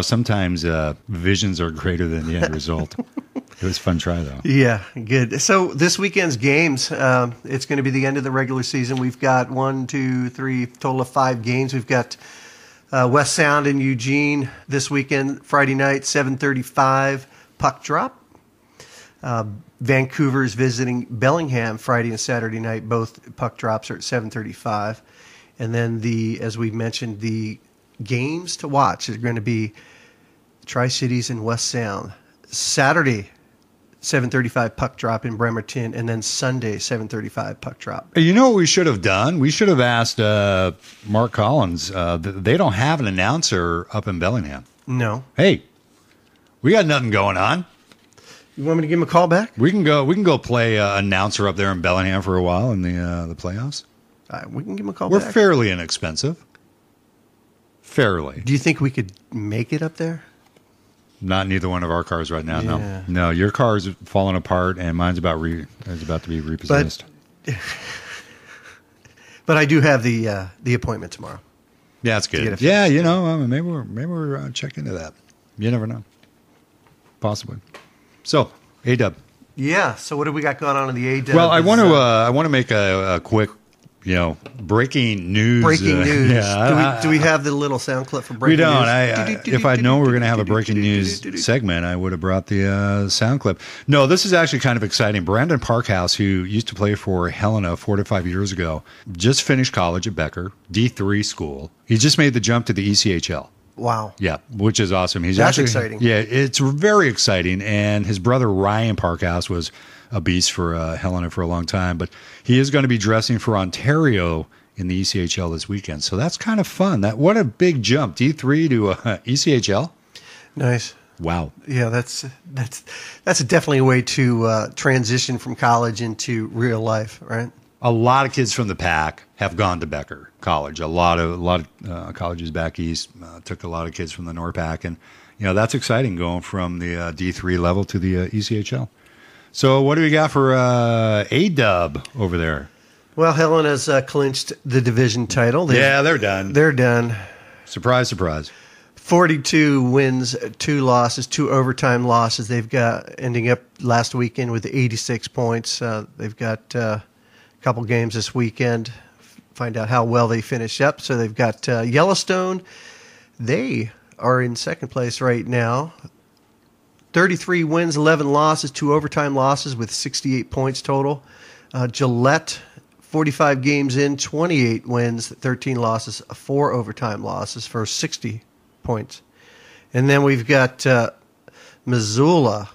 sometimes visions are greater than the end result. It was a fun try, though. Yeah, good. So this weekend's games, it's going to be the end of the regular season. We've got total of 5 games. We've got West Sound in Eugene this weekend, Friday night, 7:35, puck drop. Vancouver's visiting Bellingham Friday and Saturday night. Both puck drops are at 7:35. And then as we mentioned, the games to watch are going to be Tri-Cities and West Sound. Saturday, 7:35 puck drop in Bremerton, and then Sunday, 7:35 puck drop. You know what we should have done? We should have asked Mark Collins. They don't have an announcer up in Bellingham. No. Hey, we got nothing going on. You want me to give him a call back? We can go play announcer up there in Bellingham for a while in the playoffs. We can give him a call We're back. fairly inexpensive. Fairly. Do you think we could make it up there? Not neither one of our cars right now. Yeah. No. Your car's falling apart, and mine's about to be repossessed. But I do have the appointment tomorrow. Yeah, that's good. get a Yeah, maybe we're check into that. You never know. Possibly. So, A-Dub. Yeah. So what do we got going on in the A-Dub? Well, I want to make a quick, breaking news. Breaking news. Yeah, do we have the little sound clip for we breaking don't. news? If I'd known we were going to have a breaking news segment, I would have brought the sound clip. No, this is actually kind of exciting. Brandon Parkhouse, who used to play for Helena 4 to 5 years ago, just finished college at Becker, D3 school. He just made the jump to the ECHL. Wow. Yeah, which is awesome. That's exciting. Yeah, it's very exciting. And his brother Ryan Parkhouse was a beast for Helena for a long time, but he is going to be dressing for Ontario in the ECHL this weekend. So that's kind of fun. What a big jump, D3 to ECHL. Nice. Wow. Yeah, that's definitely a way to transition from college into real life, right? A lot of kids from the pack have gone to Becker College. A lot of colleges back east took a lot of kids from the NORPAC, and that's exciting going from the D3 level to the ECHL. So what do we got for A-Dub over there? Well, Helena's clinched the division title. They're done. They're done. Surprise, surprise. 42 wins, 2 losses, 2 overtime losses. They've got ending up last weekend with 86 points. They've got a couple games this weekend. Find out how well they finish up. So they've got Yellowstone. They are in second place right now. 33 wins, 11 losses, 2 overtime losses with 68 points total. Gillette, 45 games in, 28 wins, 13 losses, 4 overtime losses for 60 points. And then we've got Missoula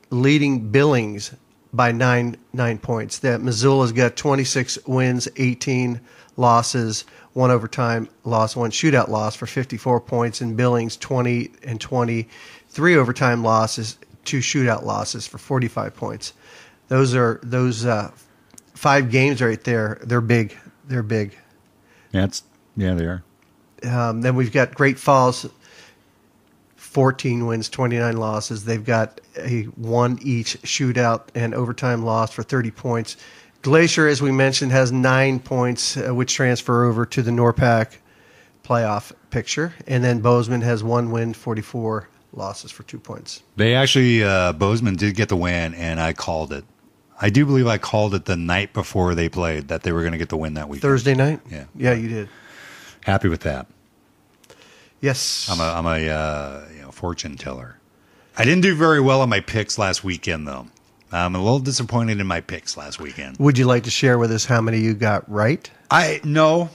leading Billings by 9 points. That Missoula's got 26 wins, 18 losses, 1 overtime loss, 1 shootout loss for 54 points. And Billings 20 and 20, 3 overtime losses, 2 shootout losses for 45 points. Those 5 games right there. They're big. They're big. Yeah, they are. Then we've got Great Falls, 14 wins, 29 losses. They've got a 1 each shootout and overtime loss for 30 points. Glacier, as we mentioned, has 9 points, which transfer over to the NORPAC playoff picture. And then Bozeman has 1 win, 44 losses for 2 points. They actually, Bozeman did get the win, and I called it. I do believe I called it the night before they played that they were going to get the win that weekend. Thursday night? Yeah. Yeah, you did. Happy with that. Yes. I'm a fortune teller. I didn't do very well on my picks last weekend, though. I'm a little disappointed in my picks last weekend. Would you like to share with us how many you got right? No.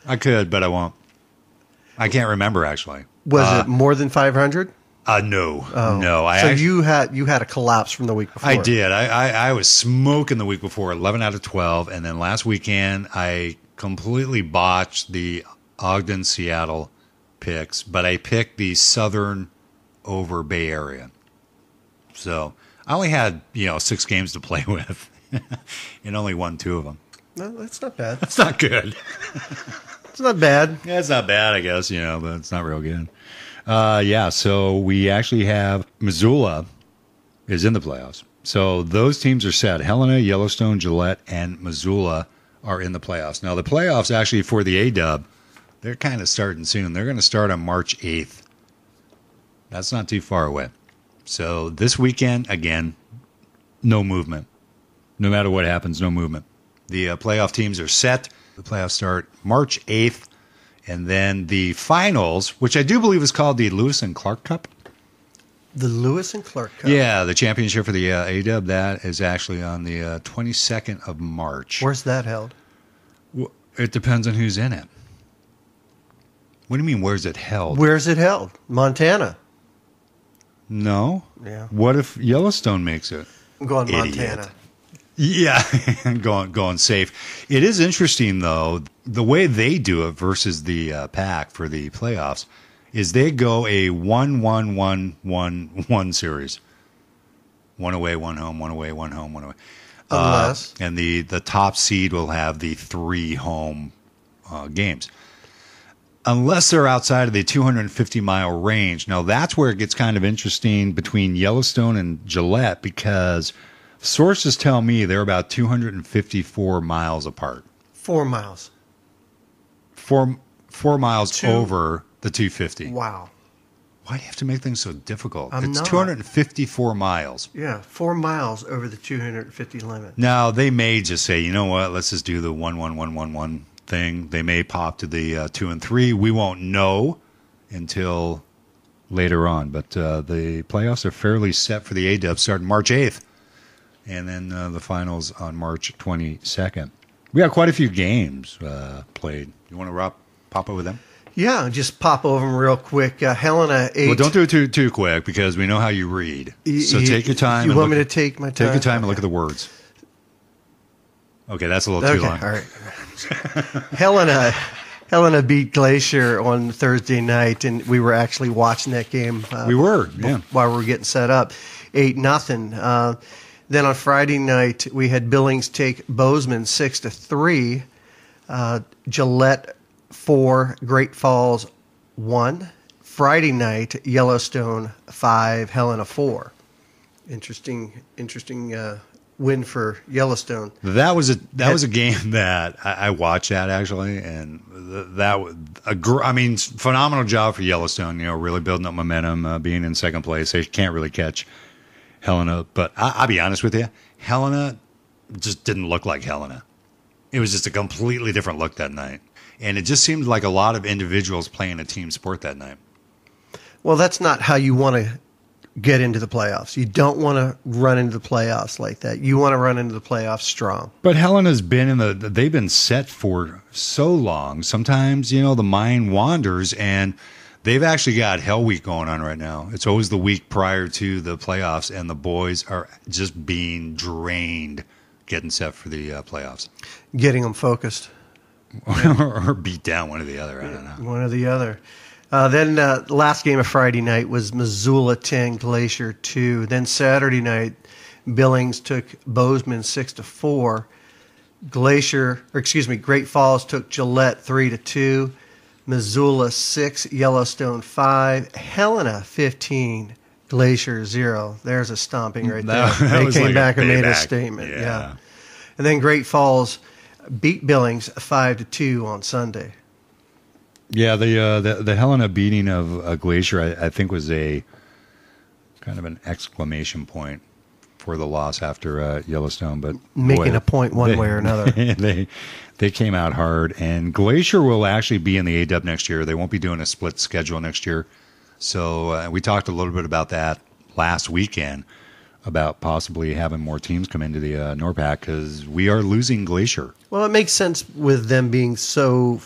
I could, but I won't. I can't remember, actually. Was it more than 500? No. Oh. No. So you had a collapse from the week before. I did. I was smoking the week before, 11 out of 12. And then last weekend, I completely botched the Ogden-Seattle picks, but I picked the Southern over Bay Area. So I only had, 6 games to play with and only won 2 of them. No, that's not bad. That's not good. It's not bad. Yeah, it's not bad, I guess, but it's not real good. So we actually have Missoula is in the playoffs. So those teams are set. Helena, Yellowstone, Gillette, and Missoula are in the playoffs. Now, the playoffs actually for the A-Dub, they're kind of starting soon. They're going to start on March 8th. That's not too far away. So this weekend, again, no movement. No matter what happens, no movement. The playoff teams are set. The playoffs start March 8th. And then the finals, which I do believe is called the Lewis and Clark Cup. The Lewis and Clark Cup. Yeah, the championship for the A-Dub, that is actually on the 22nd of March. Where's that held? Well, it depends on who's in it. What do you mean, where's it held? Where's it held? Montana. No. Yeah. What if Yellowstone makes it? I'm going Idiot. Montana. Yeah, going safe. It is interesting, though, the way they do it versus the pack for the playoffs is they go a 1-1-1-1-1 series. 1 away, 1 home, 1 away, 1 home, 1 away. Unless. And the top seed will have the 3 home games. Unless they're outside of the 250-mile range. Now, that's where it gets kind of interesting between Yellowstone and Gillette because sources tell me they're about 254 miles apart. 4 miles. 4 miles over the 250. Wow. Why do you have to make things so difficult? I'm it's not. 254 miles. Yeah, 4 miles over the 250 limit. Now, they may just say, you know what, let's just do the 1-1-1-1-1 thing. They may pop to the 2 and 3. We won't know until later on. But the playoffs are fairly set for the A-Dub starting March 8th. And then the finals on March 22nd. We got quite a few games played. You want to pop over them? Yeah, just pop over them real quick. Helena 8. Well, don't do it too quick because we know how you read. So take your time. You want me to take my time? Take your time and look at the words. Okay, that's a little too long. All right. Helena beat Glacier on Thursday night, and we were actually watching that game. We were, yeah. While we were getting set up, 8-0. Then on Friday night, we had Billings take Bozeman 6-3. Gillette 4, Great Falls 1. Friday night, Yellowstone 5, Helena 4. Interesting win for Yellowstone. That was a game that I watched that actually, and phenomenal job for Yellowstone. Really building up momentum, being in second place. They can't really catch Helena, but I'll be honest with you, Helena just didn't look like Helena. It was just a completely different look that night. And it just seemed like a lot of individuals playing a team sport that night. Well, that's not how you want to get into the playoffs. You don't want to run into the playoffs like that. You want to run into the playoffs strong. But Helena's been they've been set for so long. Sometimes, the mind wanders, and they've actually got Hell Week going on right now. It's always the week prior to the playoffs, and the boys are just being drained getting set for the playoffs. Getting them focused. or beat down, one or the other. I don't know. One or the other. Then last game of Friday night was Missoula 10, Glacier 2. Then Saturday night, Billings took Bozeman 6-4. Great Falls took Gillette 3-2. Missoula 6, Yellowstone 5. Helena 15, Glacier 0. There's a stomping right there. They came back and made a statement. Yeah. And then Great Falls beat Billings 5-2 on Sunday. Yeah, the Helena beating of Glacier, I think, was a kind of an exclamation point for the loss after Yellowstone, but Making a point one way or another. They came out hard, and Glacier will actually be in the A-Dub next year. They won't be doing a split schedule next year. So we talked a little bit about that last weekend, about possibly having more teams come into the NORPAC because we are losing Glacier. Well, it makes sense with them being so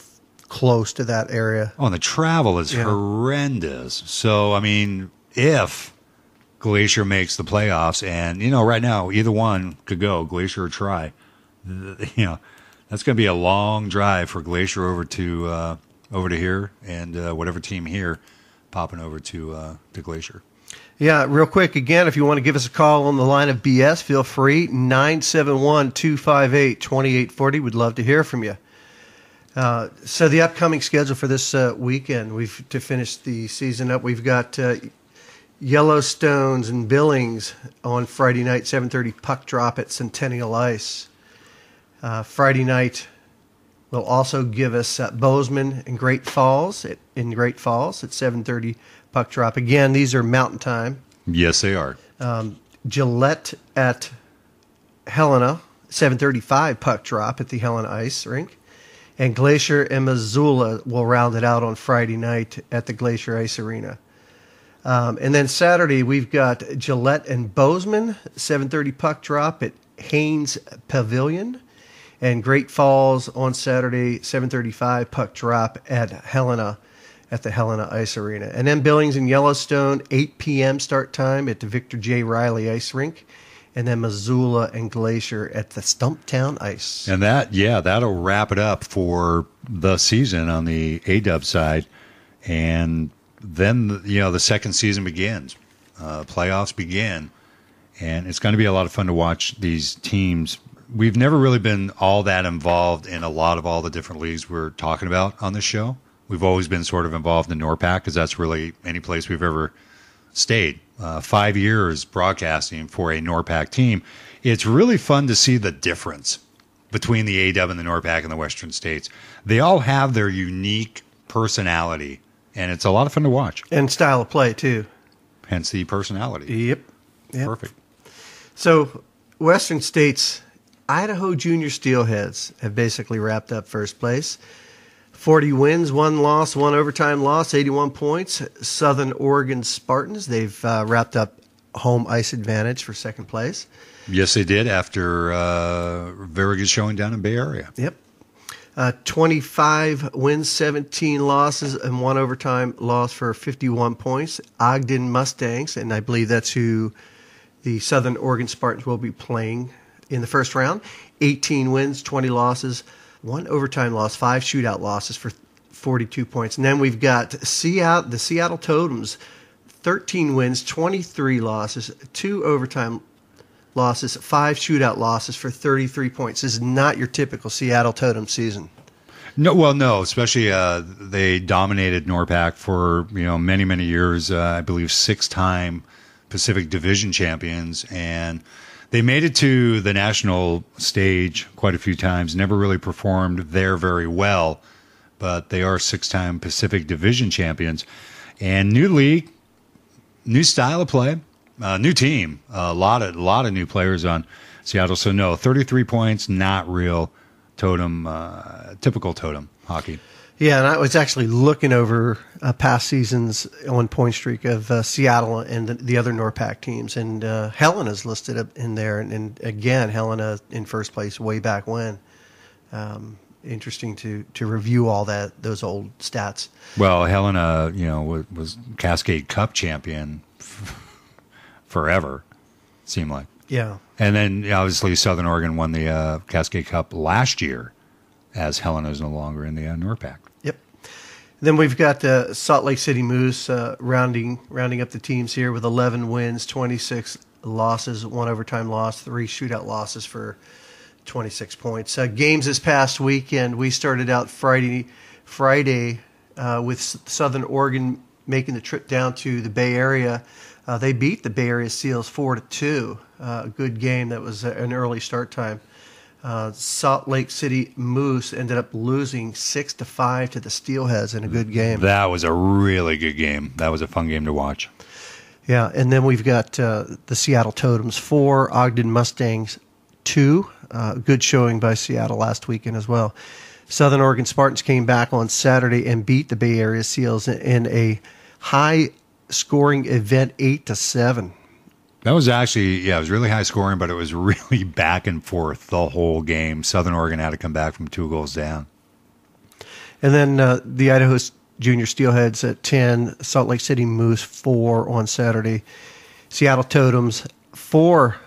close to that area. Oh, and the travel is horrendous. So, I mean, if Glacier makes the playoffs, and, right now, either one could go, Glacier or Tri, that's going to be a long drive for Glacier over to here, and whatever team here popping over to Glacier. Yeah, real quick, again, if you want to give us a call on the line of BS, feel free, 971-258-2840. We'd love to hear from you. So the upcoming schedule for this weekend, to finish the season up, we've got Yellowstones and Billings on Friday night, 7:30 puck drop at Centennial Ice. Friday night will also give us Bozeman and Great Falls at 7:30 puck drop. Again, these are Mountain Time. Yes, they are. Gillette at Helena, 7:35 puck drop at the Helena Ice Rink. And Glacier and Missoula will round it out on Friday night at the Glacier Ice Arena. And then Saturday, we've got Gillette and Bozeman, 7:30 puck drop at Haynes Pavilion. And Great Falls on Saturday, 7:35 puck drop at Helena, at the Helena Ice Arena. And then Billings and Yellowstone, 8 p.m. start time at the Victor J. Riley Ice Rink. And then Missoula and Glacier at the Stumptown Ice. And that'll wrap it up for the season on the A-Dub side. And then, the second season begins. Playoffs begin. And it's going to be a lot of fun to watch these teams. We've never really been all that involved in a lot of all the different leagues we're talking about on this show. We've always been sort of involved in NORPAC because that's really any place we've ever stayed. 5 years broadcasting for a NORPAC team. It's really fun to see the difference between the A-Dub and the NORPAC and the Western States. They all have their unique personality, and it's a lot of fun to watch. And style of play, too. Hence the personality. Yep. Perfect. So, Western States, Idaho Junior Steelheads have basically wrapped up first place. 40 wins, 1 loss, 1 overtime loss, 81 points. Southern Oregon Spartans, they've wrapped up home ice advantage for second place. Yes, they did after very good showing down in Bay Area. Yep. 25 wins, 17 losses, and 1 overtime loss for 51 points. Ogden Mustangs, and I believe that's who the Southern Oregon Spartans will be playing in the first round. 18 wins, 20 losses, 1 overtime loss, 5 shootout losses for 42 points. And then we've got the Seattle Totems, 13 wins, 23 losses, 2 overtime losses, 5 shootout losses for 33 points. This is not your typical Seattle Totem season. No, especially they dominated NORPAC for many, many years. I believe 6-time Pacific Division champions, and they made it to the national stage quite a few times, never really performed there very well, but they are 6-time Pacific Division champions. And new league, new style of play, new team, a lot of new players on Seattle. So no, 33 points, not real Totem, typical Totem hockey. Yeah, and I was actually looking over past seasons on point streak of Seattle and the other NORPAC teams, and Helena's listed up in there, and again, Helena in first place way back when. Interesting to review all those old stats. Well, Helena, was Cascade Cup champion forever, seemed like. Yeah. And then obviously Southern Oregon won the Cascade Cup last year, as Helena is no longer in the NORPAC. Yep. Then we've got the Salt Lake City Moose rounding up the teams here with 11 wins, 26 losses, 1 overtime loss, 3 shootout losses for 26 points. Games this past weekend, we started out Friday with Southern Oregon making the trip down to the Bay Area. They beat the Bay Area Seals 4-2. A good game. That was an early start time. Salt Lake City Moose ended up losing 6-5 to the Steelheads in a good game. That was a really good game. That was a fun game to watch. Yeah, and then we've got the Seattle Totems 4, Ogden Mustangs 2. Good showing by Seattle last weekend as well. Southern Oregon Spartans came back on Saturday and beat the Bay Area Seals in a high-scoring event, 8-7. That was actually, it was really high scoring, but it was really back and forth the whole game. Southern Oregon had to come back from 2 goals down. And then the Idaho Junior Steelheads at 10, Salt Lake City Moose 4 on Saturday, Seattle Totems 4,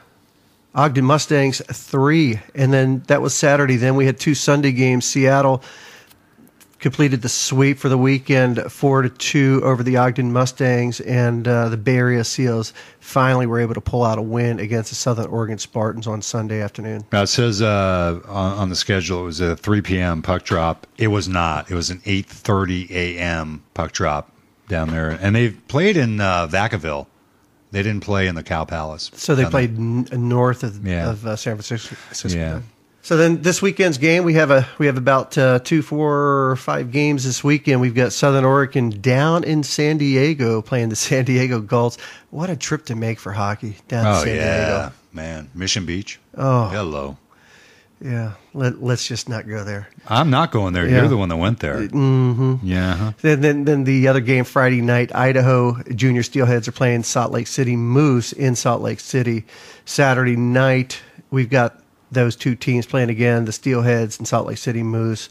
Ogden Mustangs 3, and then that was Saturday. Then we had 2 Sunday games. Seattle completed the sweep for the weekend, 4-2 over the Ogden Mustangs, and the Bay Area Seals finally were able to pull out a win against the Southern Oregon Spartans on Sunday afternoon. Now, it says on the schedule it was a 3 p.m. puck drop. It was not. It was an 8:30 a.m. puck drop down there. And they played in Vacaville. They didn't play in the Cow Palace. So they played north of San Francisco. Yeah. So then this weekend's game, we have about 2, 4, 5 games this weekend. We've got Southern Oregon down in San Diego playing the San Diego Gulls. What a trip to make for hockey down in San Diego. Man. Mission Beach. Oh. Hello. Yeah. Let's just not go there. I'm not going there. Yeah. You're the one that went there. Mm-hmm. Yeah. Then the other game Friday night, Idaho Junior Steelheads are playing Salt Lake City Moose in Salt Lake City. Saturday night, we've got those 2 teams playing again, the Steelheads and Salt Lake City Moose,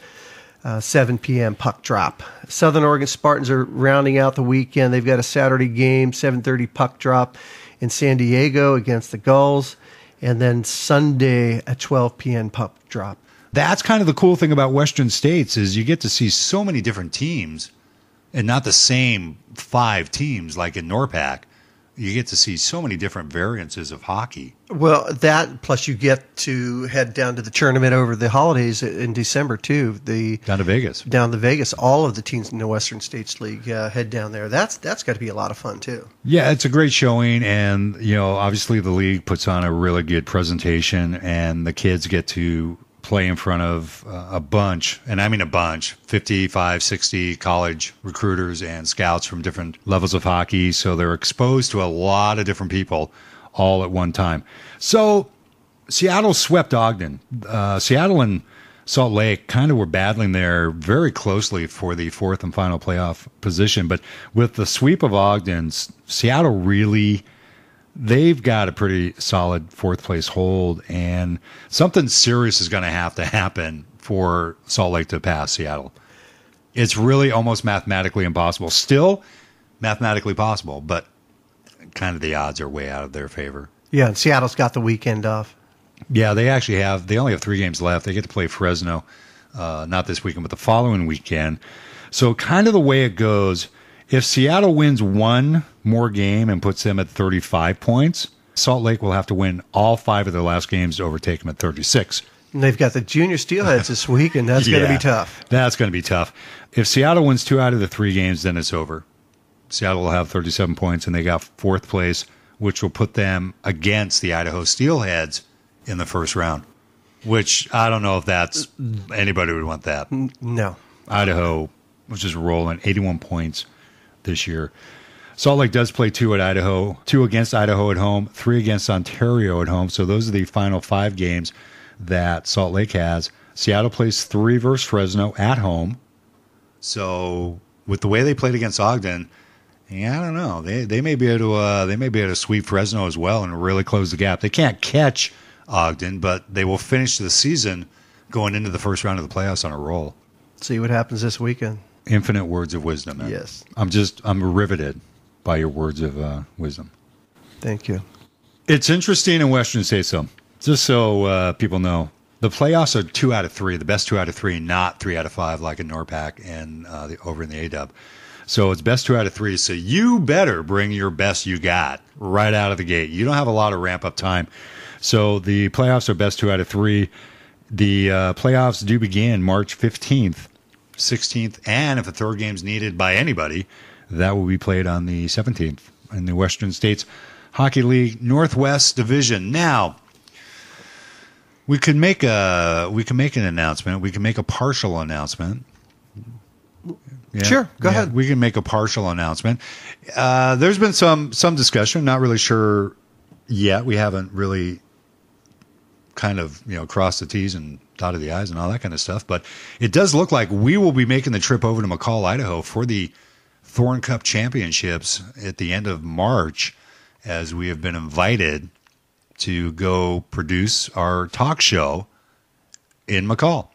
7 p.m. puck drop. Southern Oregon Spartans are rounding out the weekend. They've got a Saturday game, 7:30 puck drop in San Diego against the Gulls, and then Sunday at 12 p.m. puck drop. That's kind of the cool thing about Western States is you get to see so many different teams and not the same 5 teams like in NORPAC. You get to see so many different variances of hockey. Well, that plus you get to head down to the tournament over the holidays in December too. Down to Vegas. Down to Vegas. All of the teams in the Western States League head down there. That's got to be a lot of fun too. Yeah, it's a great showing, and obviously the league puts on a really good presentation, and the kids get to play in front of a bunch, and I mean a bunch, 55, 60 college recruiters and scouts from different levels of hockey. So they're exposed to a lot of different people all at one time. So Seattle swept Ogden. Seattle and Salt Lake kind of were battling there very closely for the 4th and final playoff position. But with the sweep of Ogden, Seattle really... they've got a pretty solid 4th place hold, and something serious is going to happen for Salt Lake to pass Seattle. It's really almost mathematically impossible. Still mathematically possible, but kind of the odds are way out of their favor. Yeah, and Seattle's got the weekend off. Yeah, they only have 3 games left. They get to play Fresno, not this weekend, but the following weekend. So kind of the way it goes, if Seattle wins 1 more game and puts them at 35 points, Salt Lake will have to win all 5 of their last games to overtake them at 36. And they've got the Junior Steelheads this week, and that's going to be tough. That's going to be tough. If Seattle wins 2 out of the 3 games, then it's over. Seattle will have 37 points, and they got 4th place, which will put them against the Idaho Steelheads in the first round, which I don't know if that's anybody would want that. No. Idaho was just rolling 81 points this year. Salt Lake does play 2 at Idaho, 2 against Idaho at home, 3 against Ontario at home. So those are the final 5 games that Salt Lake has. Seattle plays 3 versus Fresno at home. So with the way they played against Ogden, I don't know. They may be able to sweep Fresno as well and really close the gap. They can't catch Ogden, but they will finish the season going into the first round of the playoffs on a roll. See what happens this weekend. Infinite words of wisdom, man. Yes. I'm riveted by your words of wisdom. Thank you. It's interesting in Western States, though, just so people know. The playoffs are 2 out of 3, the best 2 out of 3, not 3 out of 5 like in NORPAC and over in the A-Dub. So it's best 2 out of 3. So you better bring your best you got right out of the gate. You don't have a lot of ramp-up time. So the playoffs are best 2 out of 3. The playoffs do begin March 15th, 16th, and if a third game's needed by anybody, that will be played on the 17th in the Western States Hockey League Northwest Division. Now, we could make an announcement. We can make a partial announcement. Yeah. Sure, go ahead. We can make a partial announcement. There's been some discussion. Not really sure yet. We haven't really kind of crossed the T's and dotted the I's and all that kind of stuff. But it does look like we will be making the trip over to McCall, Idaho, for the Thorn Cup Championships at the end of March, as we have been invited to go produce our talk show in McCall.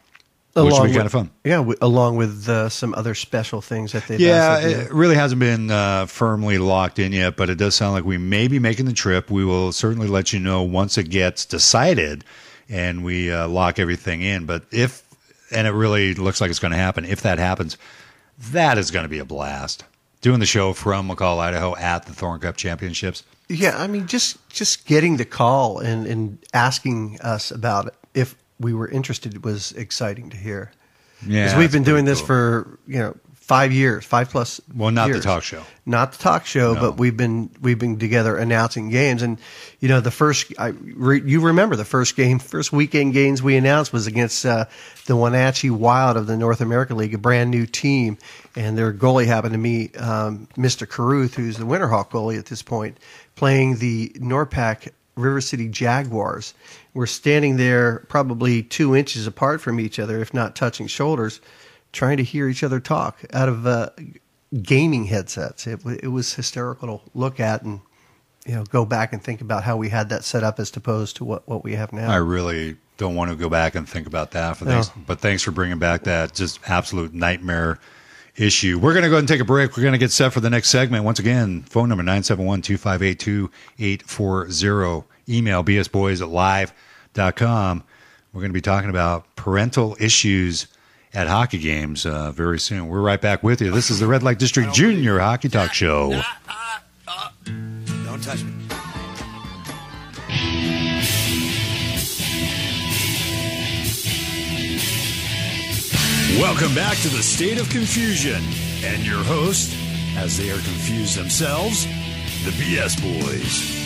Which would be kind of fun. Yeah, along with some other special things that they've Yeah, asked us to do. it really hasn't been firmly locked in yet, but it does sound like we may be making the trip. We will certainly let you know once it gets decided and we lock everything in. But and it really looks like it's going to happen, if that happens, that is going to be a blast. Doing the show from McCall, Idaho at the Thorn Cup Championships. Yeah, I mean, just getting the call and asking us about it, if we were interested, was exciting to hear. Yeah, because we've been doing this cool. for 5 years, 5+ Well, not years. the talk show. Not the talk show, No. but we've been together announcing games. And the first, you remember the first weekend games we announced was against the Wenatchee Wild of the North American League, a brand new team, and their goalie happened to be Mr. Caruth, who's the Winterhawk goalie at this point, playing the NORPAC River City Jaguars. We're standing there probably 2 inches apart from each other, if not touching shoulders, trying to hear each other talk out of gaming headsets. It was hysterical to look at and go back and think about how we had that set up as opposed to what we have now. I really don't want to go back and think about that. But thanks for bringing back that just absolute nightmare issue. We're going to go ahead and take a break. We're going to get set for the next segment. Once again, phone number 971-258-2840. Email bsboys@live.com. We're going to be talking about parental issues at hockey games very soon. We're right back with you. This is the Red Light District Junior Hockey Talk Show. Don't touch me. Welcome back to the State of Confusion. And your host, as they are confused themselves, the BS Boys.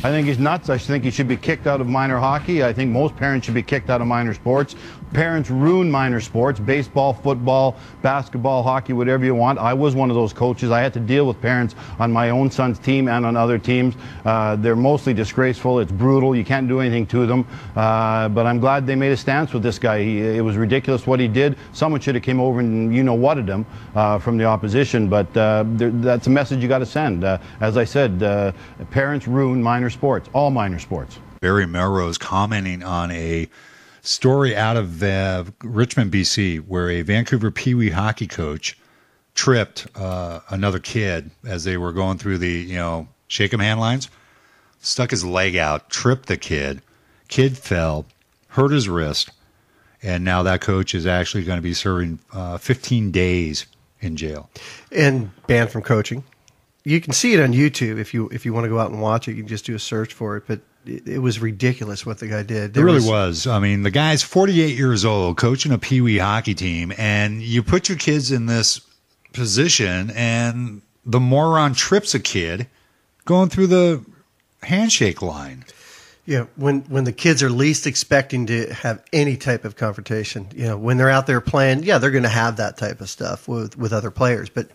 I think he's nuts. I think he should be kicked out of minor hockey. I think most parents should be kicked out of minor sports. Parents ruin minor sports, baseball, football, basketball, hockey, whatever you want. I was one of those coaches. I had to deal with parents on my own son's team and on other teams. They're mostly disgraceful. It's brutal. You can't do anything to them. But I'm glad they made a stance with this guy. It was ridiculous what he did. Someone should have came over and whatted him from the opposition. But that's a message you got to send. As I said, parents ruin minor sports, all minor sports. Barry Melrose commenting on a story out of Richmond, BC, where a Vancouver Pee Wee hockey coach tripped another kid as they were going through the, shake 'em hand lines, stuck his leg out, tripped the kid. Kid fell, hurt his wrist, and now that coach is actually going to be serving 15 days in jail. And banned from coaching. You can see it on YouTube if you want to go out and watch it. You can just do a search for it, but it was ridiculous what the guy did. It really was. I mean, the guy's 48 years old, coaching a Pee Wee hockey team, and you put your kids in this position, and the moron trips a kid going through the handshake line. Yeah, when the kids are least expecting to have any type of confrontation, when they're out there playing, they're going to have that type of stuff with other players, but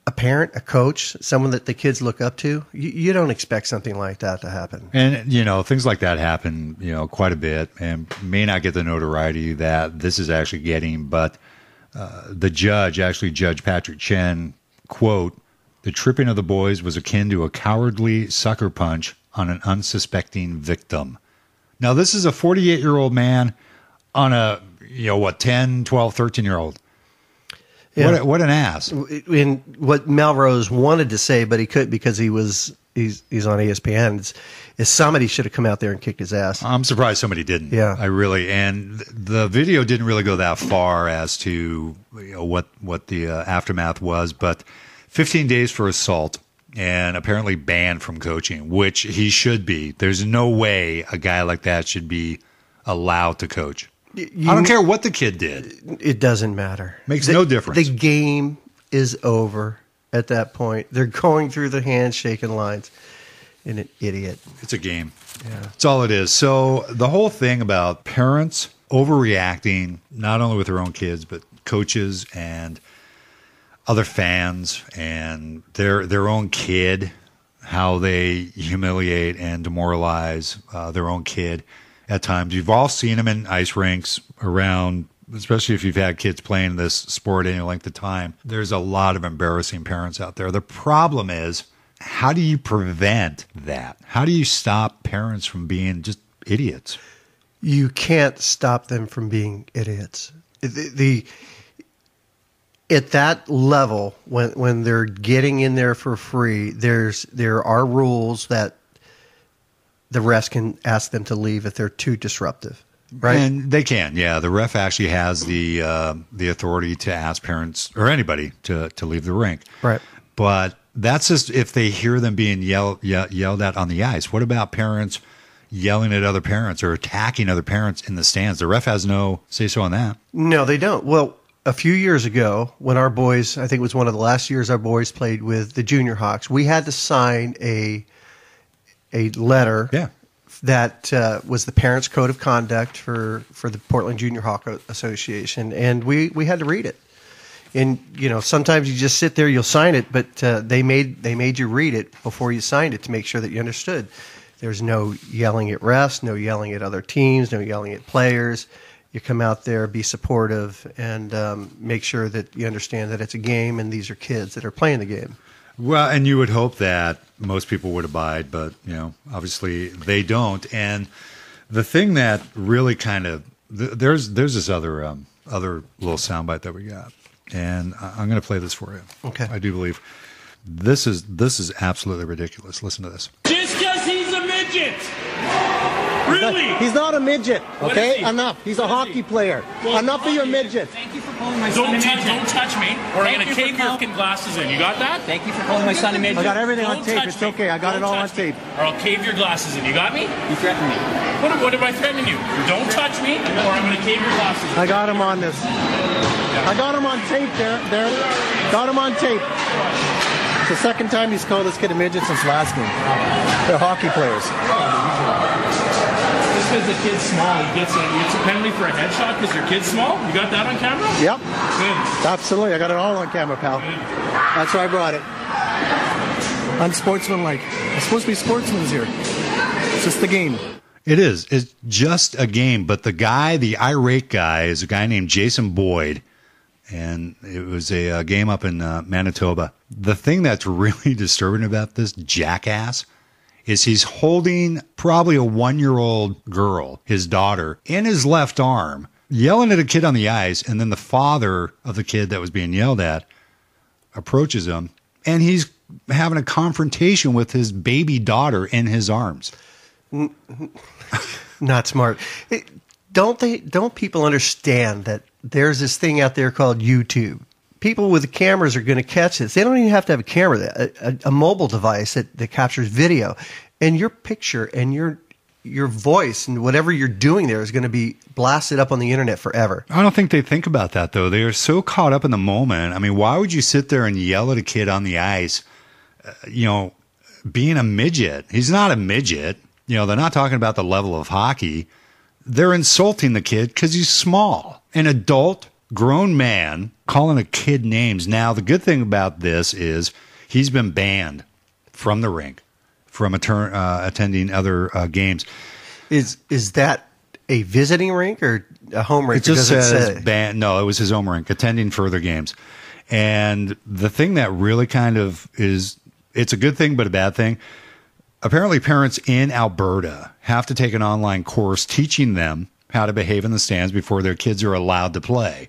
a parent, a coach, someone that the kids look up to, you don't expect something like that to happen. And, things like that happen, quite a bit and may not get the notoriety that this is actually getting. But the judge, Judge Patrick Chen, quote, "The tripping of the boys was akin to a cowardly sucker punch on an unsuspecting victim." Now, this is a 48-year-old man on a, 10, 12, 13-year-old. Yeah. What an ass. In what Melrose wanted to say, but he couldn't because he's on ESPN, is somebody should have come out there and kicked his ass. I'm surprised somebody didn't. Yeah. And the video didn't really go that far as to what the aftermath was, but 15 days for assault and apparently banned from coaching, which he should be. There's no way a guy like that should be allowed to coach. I don't care what the kid did. It doesn't matter. Makes no difference. The game is over at that point. They're going through the handshaking lines. and an idiot. It's a game. Yeah. That's all it is. So the whole thing about parents overreacting, not only with their own kids, but coaches and other fans and their own kid, how they humiliate and demoralize their own kid at times. You've all seen them in ice rinks around, especially if you've had kids playing this sport any length of time. There's a lot of embarrassing parents out there. The problem is, how do you prevent that? How do you stop parents from being just idiots? You can't stop them from being idiots. At that level, when they're getting in there for free, there are rules that the refs can ask them to leave if they're too disruptive. Right? And they can, yeah. The ref actually has the authority to ask parents or anybody to leave the rink. Right. But that's just if they hear them being yelled at on the ice. What about parents yelling at other parents or attacking other parents in the stands? The ref has no say-so on that. No, they don't. Well, a few years ago, when our boys, I think it was one of the last years our boys played with the Junior Hawks, we had to sign a letter that was the parents' code of conduct for the Portland Junior Hawk Association, and we had to read it. And sometimes you just sit there, you'll sign it, but they made you read it before you signed it to make sure that you understood. There's no yelling at refs, no yelling at other teams, no yelling at players. You come out there, be supportive, and make sure that you understand that it's a game and these are kids that are playing the game. Well, and you would hope that most people would abide, but obviously they don't. And the thing that really kind of there's this other little soundbite that we got, and I'm going to play this for you. Okay. I do believe this is absolutely ridiculous. Listen to this. Just because he's a midget. Really? He's not a midget, okay? He? Enough. He's a hockey player. Well, Enough of your midget. Thank you for calling my son a midget. Don't touch me, or I'm going to cave your fucking glasses in. You got that? Thank you for calling my son a midget. I got everything on Don't tape. touch It's me. okay. I got it all on tape. Or I'll cave your glasses in. You got me? You threatened me. What am I threatening you? Don't touch me, or I'm going to cave your glasses in. I got him on this. I got him on tape there. Got him on tape. It's the second time he's called this kid a midget since last game. They're hockey players. Just because the kid's small, he gets a penalty for a headshot because your kid's small? You got that on camera? Yep. Good. Absolutely. I got it all on camera, pal. Good. That's why I brought it. Unsportsmanlike. I'm supposed to be sportsmen here. It's just the game. It is. It's just a game. But the irate guy, is a guy named Jason Boyd. And it was a game up in Manitoba. The thing that's really disturbing about this jackass is he's holding probably a 1-year-old girl, his daughter, in his left arm, yelling at a kid on the ice, and then the father of the kid that was being yelled at approaches him, and he's having a confrontation with his baby daughter in his arms. Not smart. Don't people understand that there's this thing out there called YouTube? People with the cameras are going to catch this. They don't even have to have a camera, a mobile device that captures video. And your picture and your voice and whatever you're doing there is going to be blasted up on the internet forever. I don't think they think about that, though. They are so caught up in the moment. I mean, why would you sit there and yell at a kid on the ice, being a midget? He's not a midget. They're not talking about the level of hockey. They're insulting the kid because he's small. An adult, grown man calling a kid names. Now, the good thing about this is he's been banned from the rink, from attending other games. Is that a visiting rink or a home rink? It just says banned. No, it was his home rink, attending further games. And the thing that really kind of is, it's a good thing but a bad thing. Apparently, parents in Alberta have to take an online course teaching them how to behave in the stands before their kids are allowed to play.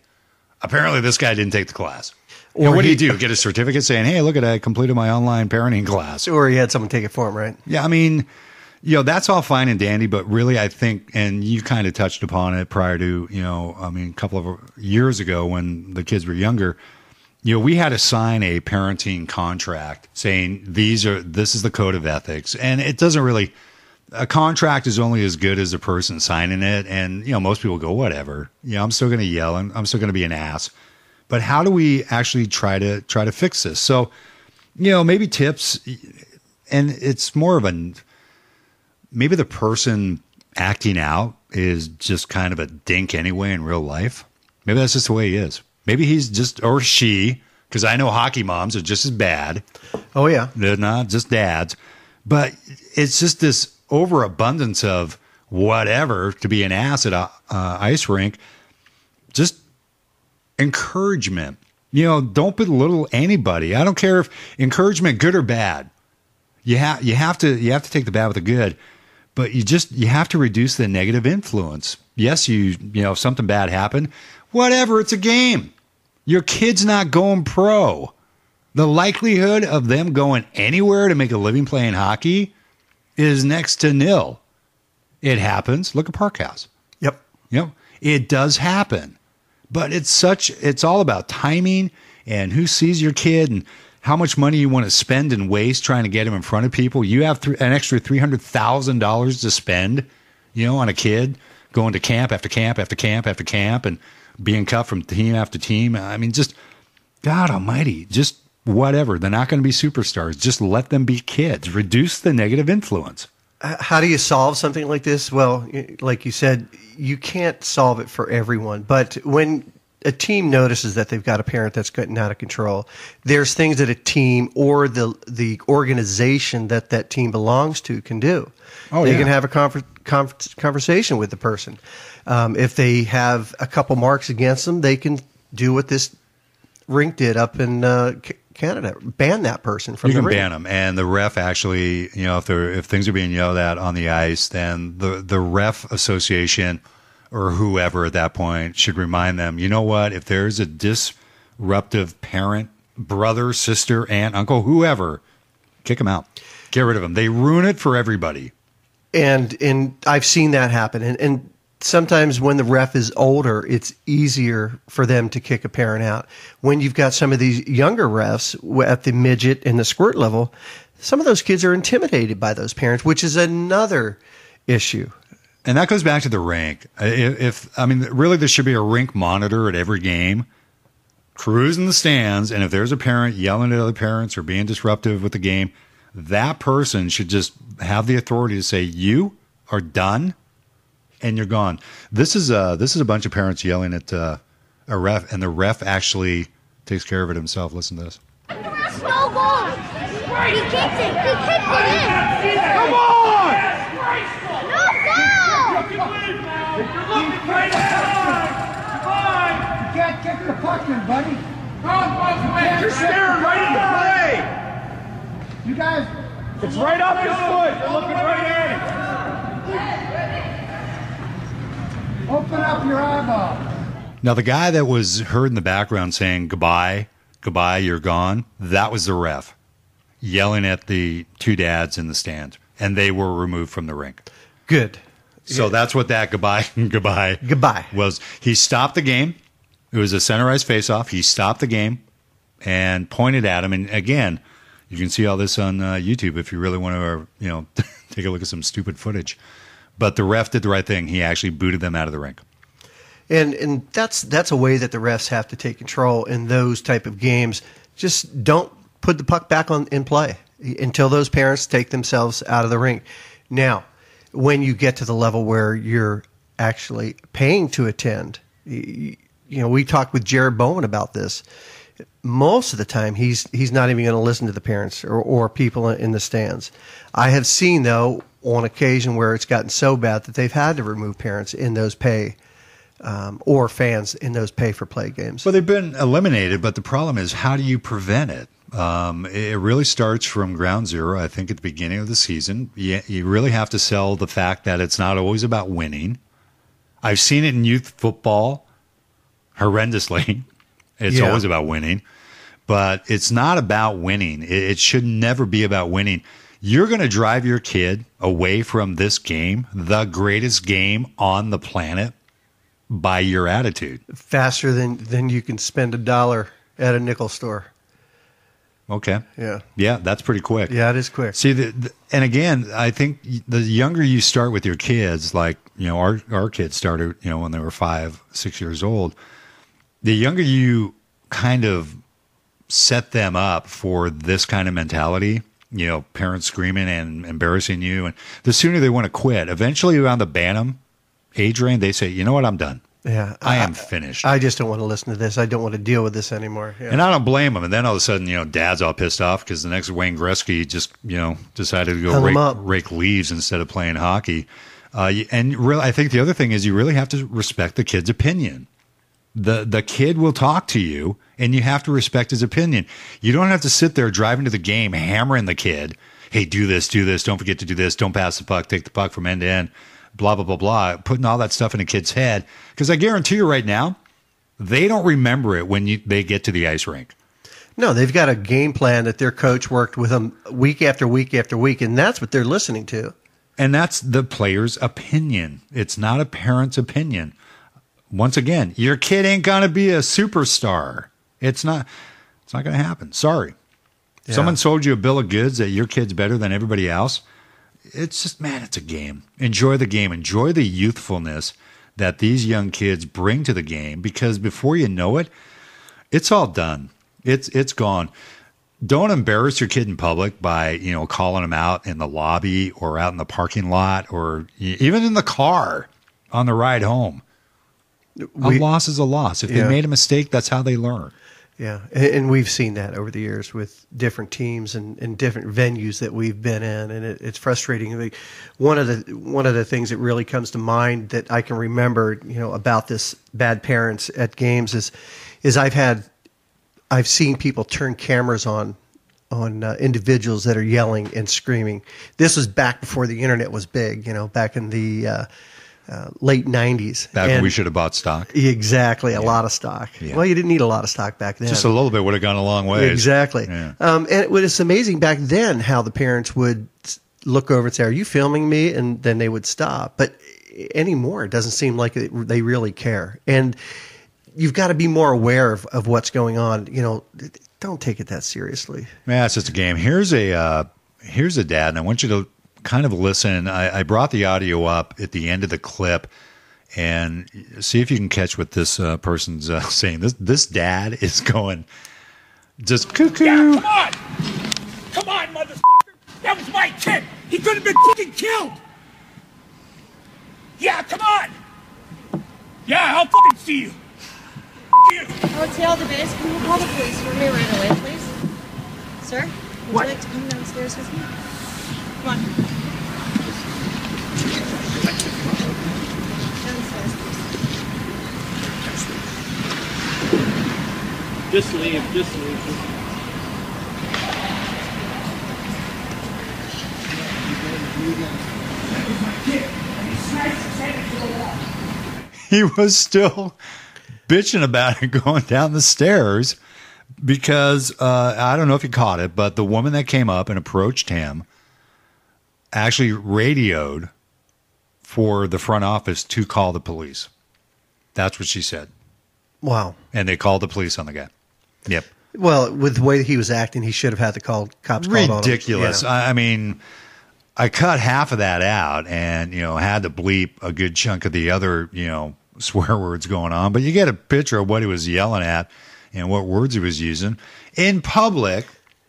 Apparently, this guy didn't take the class. What do you do? Get a certificate saying, hey, look, I completed my online parenting class. Or he had someone take it for him, right? Yeah, I mean, that's all fine and dandy, but really I think, and you kind of touched upon it prior to, a couple of years ago when the kids were younger, we had to sign a parenting contract saying this is the code of ethics. And it doesn't really, a contract is only as good as the person signing it. And, most people go, whatever, I'm still going to yell and I'm still going to be an ass. But how do we actually try to fix this? So, maybe tips, and it's more of maybe the person acting out is just kind of a dink anyway in real life. Maybe that's just the way he is. Maybe he's just, or she, because I know hockey moms are just as bad. Oh, yeah. They're not just dads. But it's just this overabundance of whatever to be an ass at a ice rink. Just encouragement. Don't belittle anybody. I don't care if encouragement, good or bad. You have to take the bad with the good, but you have to reduce the negative influence. Yes, if something bad happened, whatever, it's a game. Your kid's not going pro. The likelihood of them going anywhere to make a living playing hockey is next to nil. It happens. Look at Park House. Yep. It does happen. But it's all about timing and who sees your kid and how much money you want to spend and waste trying to get him in front of people. You have an extra $300,000 to spend, on a kid going to camp after camp after camp after camp and being cut from team after team. I mean, just God almighty, just whatever. They're not going to be superstars. Just let them be kids. Reduce the negative influence. How do you solve something like this? Well, like you said, you can't solve it for everyone. But when a team notices that they've got a parent that's getting out of control, there's things that a team or the organization that team belongs to can do. They can have a conversation with the person. If they have a couple marks against them, they can do what this rink did up in Canada, ban that person from the ring. You can ban them, and the ref actually, if things are being yelled at on the ice, then the ref association or whoever at that point should remind them, you know what, if there's a disruptive parent, brother, sister, aunt, uncle, whoever, kick them out. Get rid of them. They ruin it for everybody. And I've seen that happen. And sometimes when the ref is older, it's easier for them to kick a parent out. When you've got some of these younger refs at the midget and the squirt level, some of those kids are intimidated by those parents, which is another issue. And that goes back to the rink. Really, there should be a rink monitor at every game, crews in the stands, and if there's a parent yelling at other parents or being disruptive with the game, that person should just have the authority to say, you are done. And you're gone. This is a bunch of parents yelling at a ref, and the ref actually takes care of it himself. Listen to this. No goal. He kicked it. He kicked it in. Come on. No goal. You can't kick the puck in, buddy. You're staring right in the play. You guys, it's right up his foot. You're looking right at it. open up your eyeball. Now, the guy that was heard in the background saying, goodbye, you're gone, that was the ref yelling at the two dads in the stand, and they were removed from the rink. Good. So that's what that goodbye was. He stopped the game. It was a center ice faceoff. He stopped the game and pointed at him. And again, you can see all this on YouTube if you really want to, take a look at some stupid footage. But the ref did the right thing. He actually booted them out of the rink. And that's a way that the refs have to take control in those type of games. Just don't put the puck back in play until those parents take themselves out of the rink. Now, when you get to the level where you're actually paying to attend, we talked with Jared Bowen about this. Most of the time, he's not even going to listen to the parents or people in the stands. I have seen, though, on occasion where it's gotten so bad that they've had to remove parents in those pay or fans in those pay-for-play games. Well, they've been eliminated, but the problem is, how do you prevent it? It really starts from ground zero, I think, at the beginning of the season. You really have to sell the fact that it's not always about winning. I've seen it in youth football horrendously. It's always about winning. But it's not about winning. It should never be about winning. You're going to drive your kid away from this game, the greatest game on the planet, by your attitude. Faster than you can spend $1 at a nickel store. Okay. Yeah. Yeah, that's pretty quick. Yeah, it is quick. See, and again, I think the younger you start with your kids, like, our kids started, when they were 5, 6 years old, the younger you kind of set them up for this kind of mentality, parents screaming and embarrassing you. And the sooner they want to quit, eventually around the Bantam age range, they say, you know what, I'm done. Yeah, I am finished. I just don't want to listen to this. I don't want to deal with this anymore. Yeah. And I don't blame them. And then all of a sudden, Dad's all pissed off because the next Wayne Gretzky just, decided to go rake leaves instead of playing hockey. And really, I think the other thing is you really have to respect the kid's opinion. The kid will talk to you, and you have to respect his opinion. You don't have to sit there driving to the game, hammering the kid. Hey, do this, don't forget to do this, don't pass the puck, take the puck from end to end. Blah, blah, blah, blah, putting all that stuff in a kid's head. Because I guarantee you right now, they don't remember it when they get to the ice rink. No, they've got a game plan that their coach worked with them week after week after week, and that's what they're listening to. And that's the player's opinion. It's not a parent's opinion. Once again, your kid ain't going to be a superstar. It's not going to happen. Sorry. Yeah. Someone sold you a bill of goods that your kid's better than everybody else. It's just, man, it's a game. Enjoy the game. Enjoy the youthfulness that these young kids bring to the game, because before you know it, it's all done. It's gone. Don't embarrass your kid in public by, calling them out in the lobby or out in the parking lot or even in the car on the ride home. A loss is a loss. If they made a mistake, that's how they learn. Yeah, and we've seen that over the years with different teams and different venues that we've been in, and it's frustrating. One of the things that really comes to mind that I can remember, about this bad parents at games is I've seen people turn cameras on individuals that are yelling and screaming. This was back before the internet was big, back in the late 90s. Back when we should have bought stock. Exactly, a lot of stock. Yeah. Well, you didn't need a lot of stock back then. Just a little bit would have gone a long way. Exactly. Yeah. And it was amazing back then how the parents would look over and say, "Are you filming me?" And then they would stop. But anymore, it doesn't seem like they really care. And you've got to be more aware of what's going on. Don't take it that seriously. Yeah, it's just a game. Here's a dad, and I want you to kind of listen. I brought the audio up at the end of the clip, and see if you can catch what this person's saying. This dad is going just cuckoo. Yeah, come on, motherfucker! That was my kid. He could have been fucking killed. Yeah, come on. Yeah, I'll fucking see you. You. Hotel the base. Can you call the police for me right away, please? Sir, would you like to come downstairs with me? Come on. Downstairs, please. Just leave. He was still bitching about it going down the stairs because I don't know if you caught it, but the woman that came up and approached him actually radioed for the front office to call the police. That's what she said. Wow. And they called the police on the guy. Yep. Well, with the way that he was acting, he should have had the cops called on him. Ridiculous. I mean, I cut half of that out and, had to bleep a good chunk of the other, swear words going on. But you get a picture of what he was yelling at and what words he was using in public,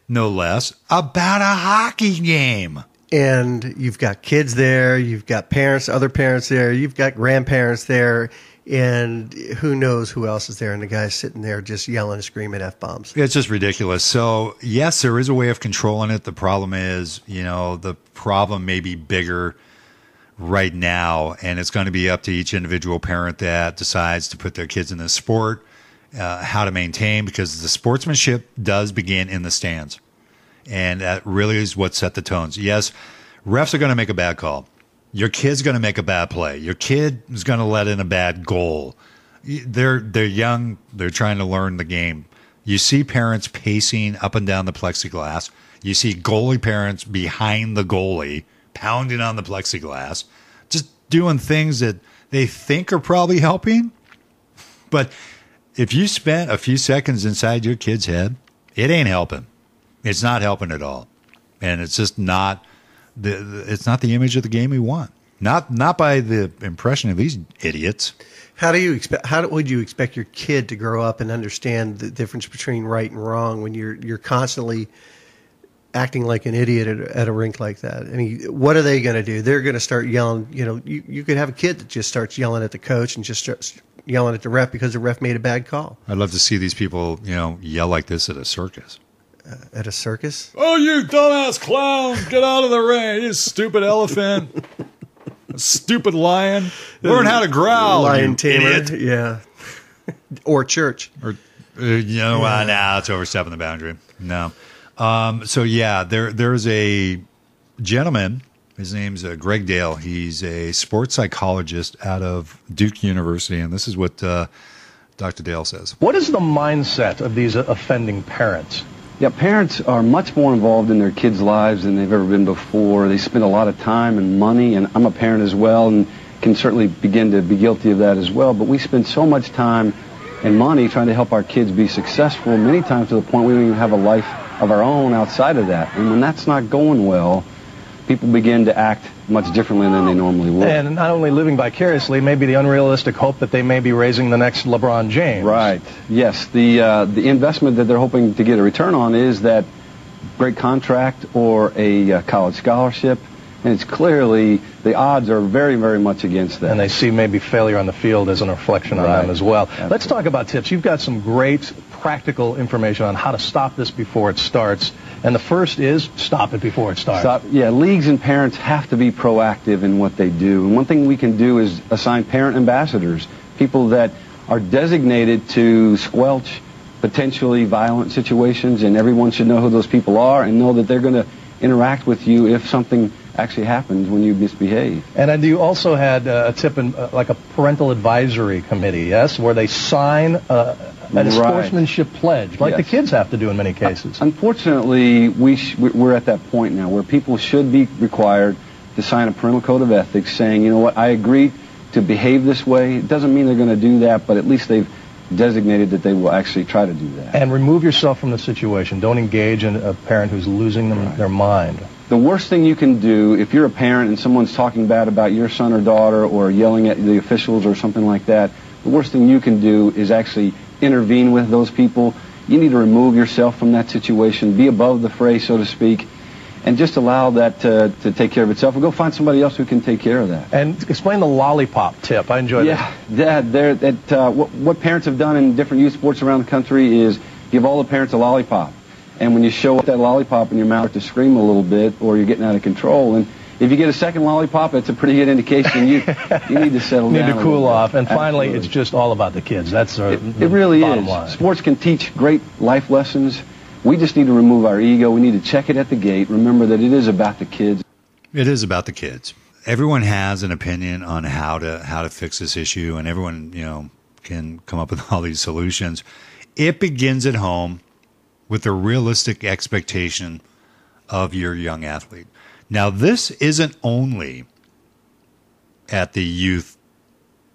no less, about a hockey game. And you've got kids there, you've got parents, other parents there, you've got grandparents there, and who knows who else is there. And the guy's sitting there just yelling and screaming F-bombs. It's just ridiculous. So, yes, there is a way of controlling it. The problem is, the problem may be bigger right now, and it's going to be up to each individual parent that decides to put their kids in this sport, how to maintain, because the sportsmanship does begin in the stands. And that really is what set the tones. Yes, refs are going to make a bad call. Your kid's going to make a bad play. Your kid is going to let in a bad goal. They're young. They're trying to learn the game. You see parents pacing up and down the plexiglass. You see goalie parents behind the goalie, pounding on the plexiglass, just doing things that they think are probably helping. But if you spent a few seconds inside your kid's head, it ain't helping. It's not helping at all. And it's just not it's not the image of the game we want. Not by the impression of these idiots. How would you expect your kid to grow up and understand the difference between right and wrong when you're constantly acting like an idiot at a rink like that. I mean, what are they going to do? They're going to start yelling. You know, you could have a kid that just starts yelling at the coach and just starts yelling at the ref because the ref made a bad call. I'd love to see these people, yell like this at a circus. At a circus? Oh, you dumbass clown! Get out of the ring, you stupid elephant! Stupid lion! Learn how to growl, lion tamer. idiot. Yeah. Or church. Or nah, it's overstepping the boundary. No. There's a gentleman. His name's Greg Dale. He's a sports psychologist out of Duke University, and this is what Dr. Dale says. What is the mindset of these offending parents? Yeah, parents are much more involved in their kids' lives than they've ever been before. They spend a lot of time and money, and I'm a parent as well, and can certainly begin to be guilty of that as well. But we spend so much time and money trying to help our kids be successful, many times to the point we don't even have a life of our own outside of that. And when that's not going well, people begin to act much differently than they normally would. And not only living vicariously, maybe the unrealistic hope that they may be raising the next LeBron James. Right. Yes. The investment that they're hoping to get a return on is that great contract or a college scholarship. And it's clearly, the odds are very, very much against that. And they see maybe failure on the field as a reflection on them as well. Absolutely. Let's talk about tips. You've got some great practical information on how to stop this before it starts. And the first is stop it before it starts. Leagues and parents have to be proactive in what they do. And one thing we can do is assign parent ambassadors, people that are designated to squelch potentially violent situations, and everyone should know who those people are and know that they're going to interact with you if something actually happens when you misbehave. And you also had a tip in like a parental advisory committee, yes, where they sign a sportsmanship pledge, like the kids have to do in many cases. Unfortunately, we're at that point now where people should be required to sign a parental code of ethics saying, you know what, I agree to behave this way. It doesn't mean they're going to do that, but at least they've designated that they will actually try to do that. And remove yourself from the situation. Don't engage in a parent who's losing their mind. The worst thing you can do if you're a parent and someone's talking bad about your son or daughter or yelling at the officials or something like that, the worst thing you can do is actually intervene with those people. You need to remove yourself from that situation, be above the fray, so to speak, and just allow that to take care of itself, and go find somebody else who can take care of that. And explain the lollipop tip. I enjoyed that. What parents have done in different youth sports around the country is give all the parents a lollipop. And when you show up that lollipop in your mouth to scream a little bit, or you're getting out of control, and if you get a second lollipop, that's a pretty good indication you need to settle down. Need to cool off. And finally, it's just all about the kids. That's it really bottom is. Line. Sports can teach great life lessons. We just need to remove our ego. We need to check it at the gate. Remember that it is about the kids. It is about the kids. Everyone has an opinion on how to fix this issue, and everyone can come up with all these solutions. It begins at home with a realistic expectation of your young athlete. Now, this isn't only at the youth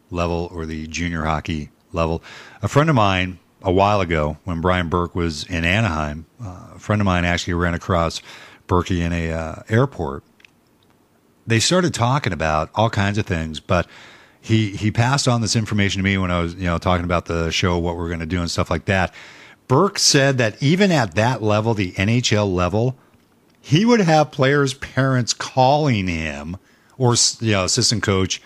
level or the junior hockey level. A friend of mine, a while ago, when Brian Burke was in Anaheim, a friend of mine actually ran across Berkey in a airport. They started talking about all kinds of things, but he passed on this information to me when I was talking about the show, what we're going to do and stuff like that. Burke said that even at that level, the NHL level, he would have players' parents calling him or assistant coach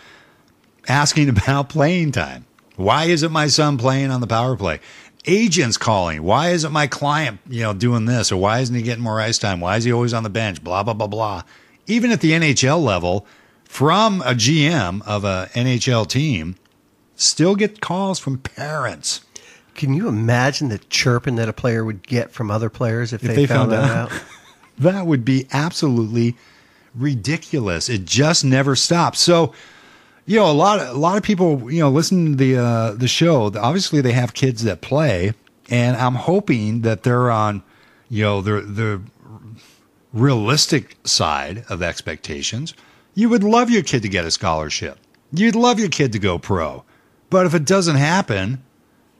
asking about playing time. Why isn't my son playing on the power play? Agents calling. Why isn't my client, doing this? Or why isn't he getting more ice time? Why is he always on the bench? Blah, blah, blah, blah. Even at the NHL level, from a GM of a NHL team, still get calls from parents. Can you imagine the chirping that a player would get from other players if they found that out? That would be absolutely ridiculous. It just never stops. So, a lot of people, listen to the show. Obviously, they have kids that play, and I'm hoping that they're on, the realistic side of expectations. You would love your kid to get a scholarship. You'd love your kid to go pro. But if it doesn't happen,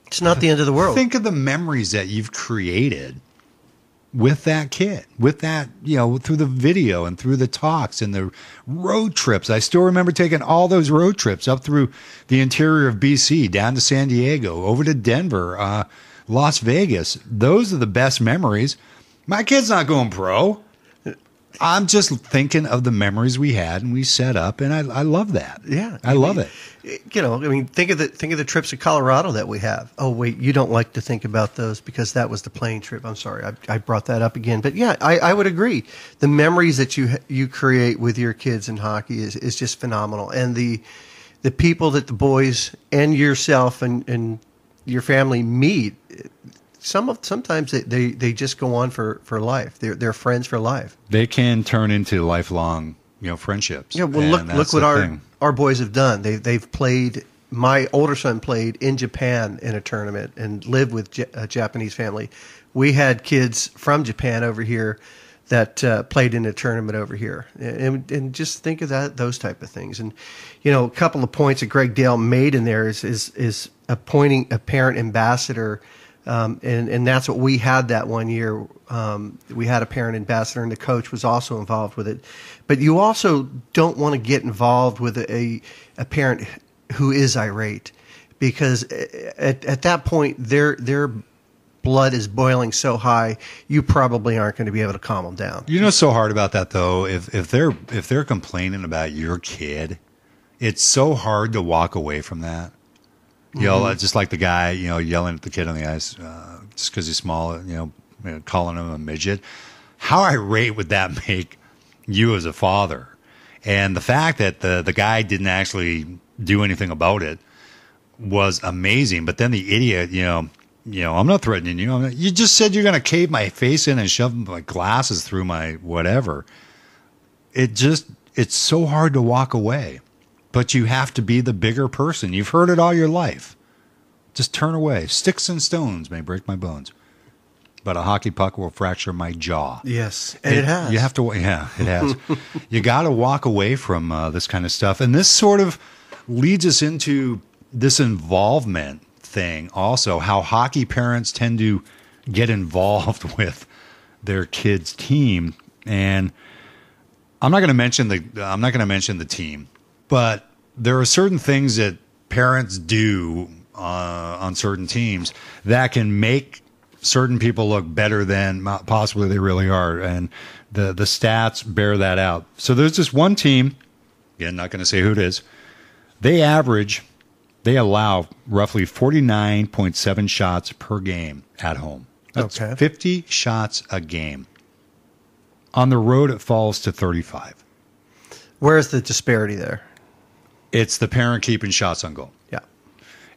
it's not the end of the world. Think of the memories that you've created with that kid, with that, through the video and through the talks and the road trips. I still remember taking all those road trips up through the interior of BC, down to San Diego, over to Denver, Las Vegas. Those are the best memories. My kid's not going pro. I'm just thinking of the memories we had and we set up, and I love that. Yeah, I love it. You know, I mean, think of the trips to Colorado that we have. Oh, wait, you don't like to think about those because that was the plane trip. I'm sorry, I brought that up again. But yeah, I would agree. The memories that you create with your kids in hockey is just phenomenal, and the people that the boys and yourself and your family meet. Sometimes they just go on for life. They're friends for life. They can turn into lifelong, friendships. Yeah, well, look what our boys have done. They've played. My older son played in Japan in a tournament and lived with a Japanese family. We had kids from Japan over here that played in a tournament over here, and just think of those type of things. And a couple of points that Greg Dale made in there is appointing a parent ambassador. And that's what we had that one year. We had a parent ambassador, and the coach was also involved with it. But you also don't want to get involved with a parent who is irate, because at that point their blood is boiling so high, you probably aren't going to be able to calm them down. You know what's so hard about that though? If they're complaining about your kid, it's so hard to walk away from that. Just like the guy, yelling at the kid on the ice just because he's small, calling him a midget. How irate would that make you as a father? And the fact that the guy didn't actually do anything about it was amazing. But then the idiot, I'm not threatening you. You just said you're going to cave my face in and shove my glasses through my whatever. It's so hard to walk away. But you have to be the bigger person. You've heard it all your life. Just turn away. Sticks and stones may break my bones, but a hockey puck will fracture my jaw. Yes, and it has. You have to, yeah, it has. You got to walk away from this kind of stuff. And this sort of leads us into this involvement thing also, how hockey parents tend to get involved with their kids' team. And I'm not going to mention the team. But there are certain things that parents do on certain teams that can make certain people look better than possibly they really are. And the stats bear that out. So there's this one team, again, not going to say who it is. They allow roughly 49.7 shots per game at home. That's 50 shots a game. On the road, it falls to 35. Where's the disparity there? It's the parent keeping shots on goal. Yeah.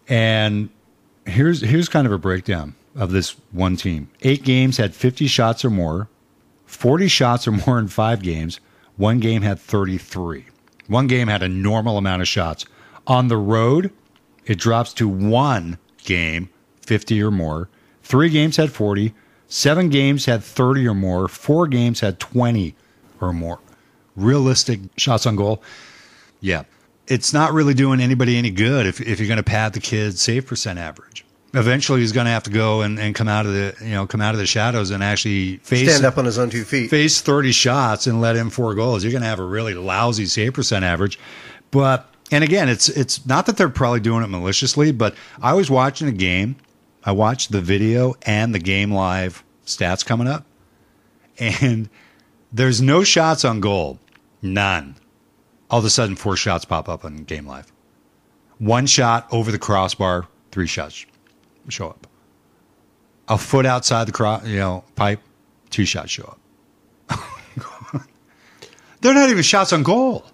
And here's kind of a breakdown of this one team. 8 games had 50 shots or more. 40 shots or more in 5 games. 1 game had 33. 1 game had a normal amount of shots. On the road, it drops to 1 game, 50 or more. 3 games had 40. 7 games had 30 or more. 4 games had 20 or more. Realistic shots on goal. Yeah. It's not really doing anybody any good if you're going to pad the kid's save percent average. Eventually, he's going to have to go and come out of the shadows and actually stand up on his own 2 feet, face 30 shots and let in 4 goals. You're going to have a really lousy save percent average. But and again, it's not that they're probably doing it maliciously, but I was watching a game. I watched the video and the game live stats coming up, and there's no shots on goal, none. All of a sudden, 4 shots pop up on Game Live. 1 shot over the crossbar, 3 shots show up. A foot outside the pipe, 2 shots show up. They're not even shots on goal.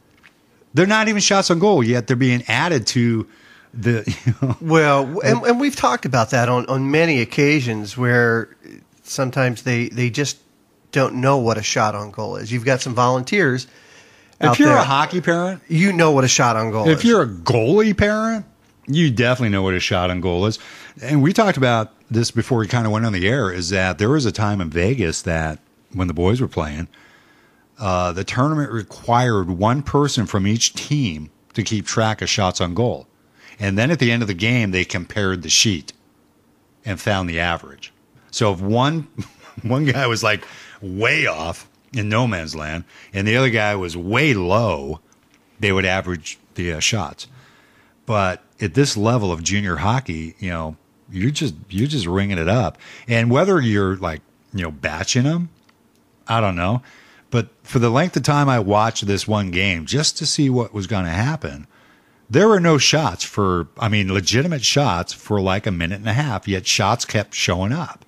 They're not even shots on goal, yet they're being added to the. Well, and we've talked about that on many occasions where sometimes they just don't know what a shot on goal is. You've got some volunteers. If you're a hockey parent, you know what a shot on goal is. If you're a goalie parent, you definitely know what a shot on goal is. And we talked about this before we kind of went on the air, is that there was a time in Vegas that when the boys were playing, the tournament required 1 person from each team to keep track of shots on goal. And then at the end of the game, they compared the sheet and found the average. So if one guy was like way off in no man's land, and the other guy was way low, they would average the shots. But at this level of junior hockey, you're just ringing it up. And whether you're like batching them. I don't know. But for the length of time I watched this one game, just to see what was going to happen, there were no shots legitimate shots for like a minute and a half, yet shots kept showing up.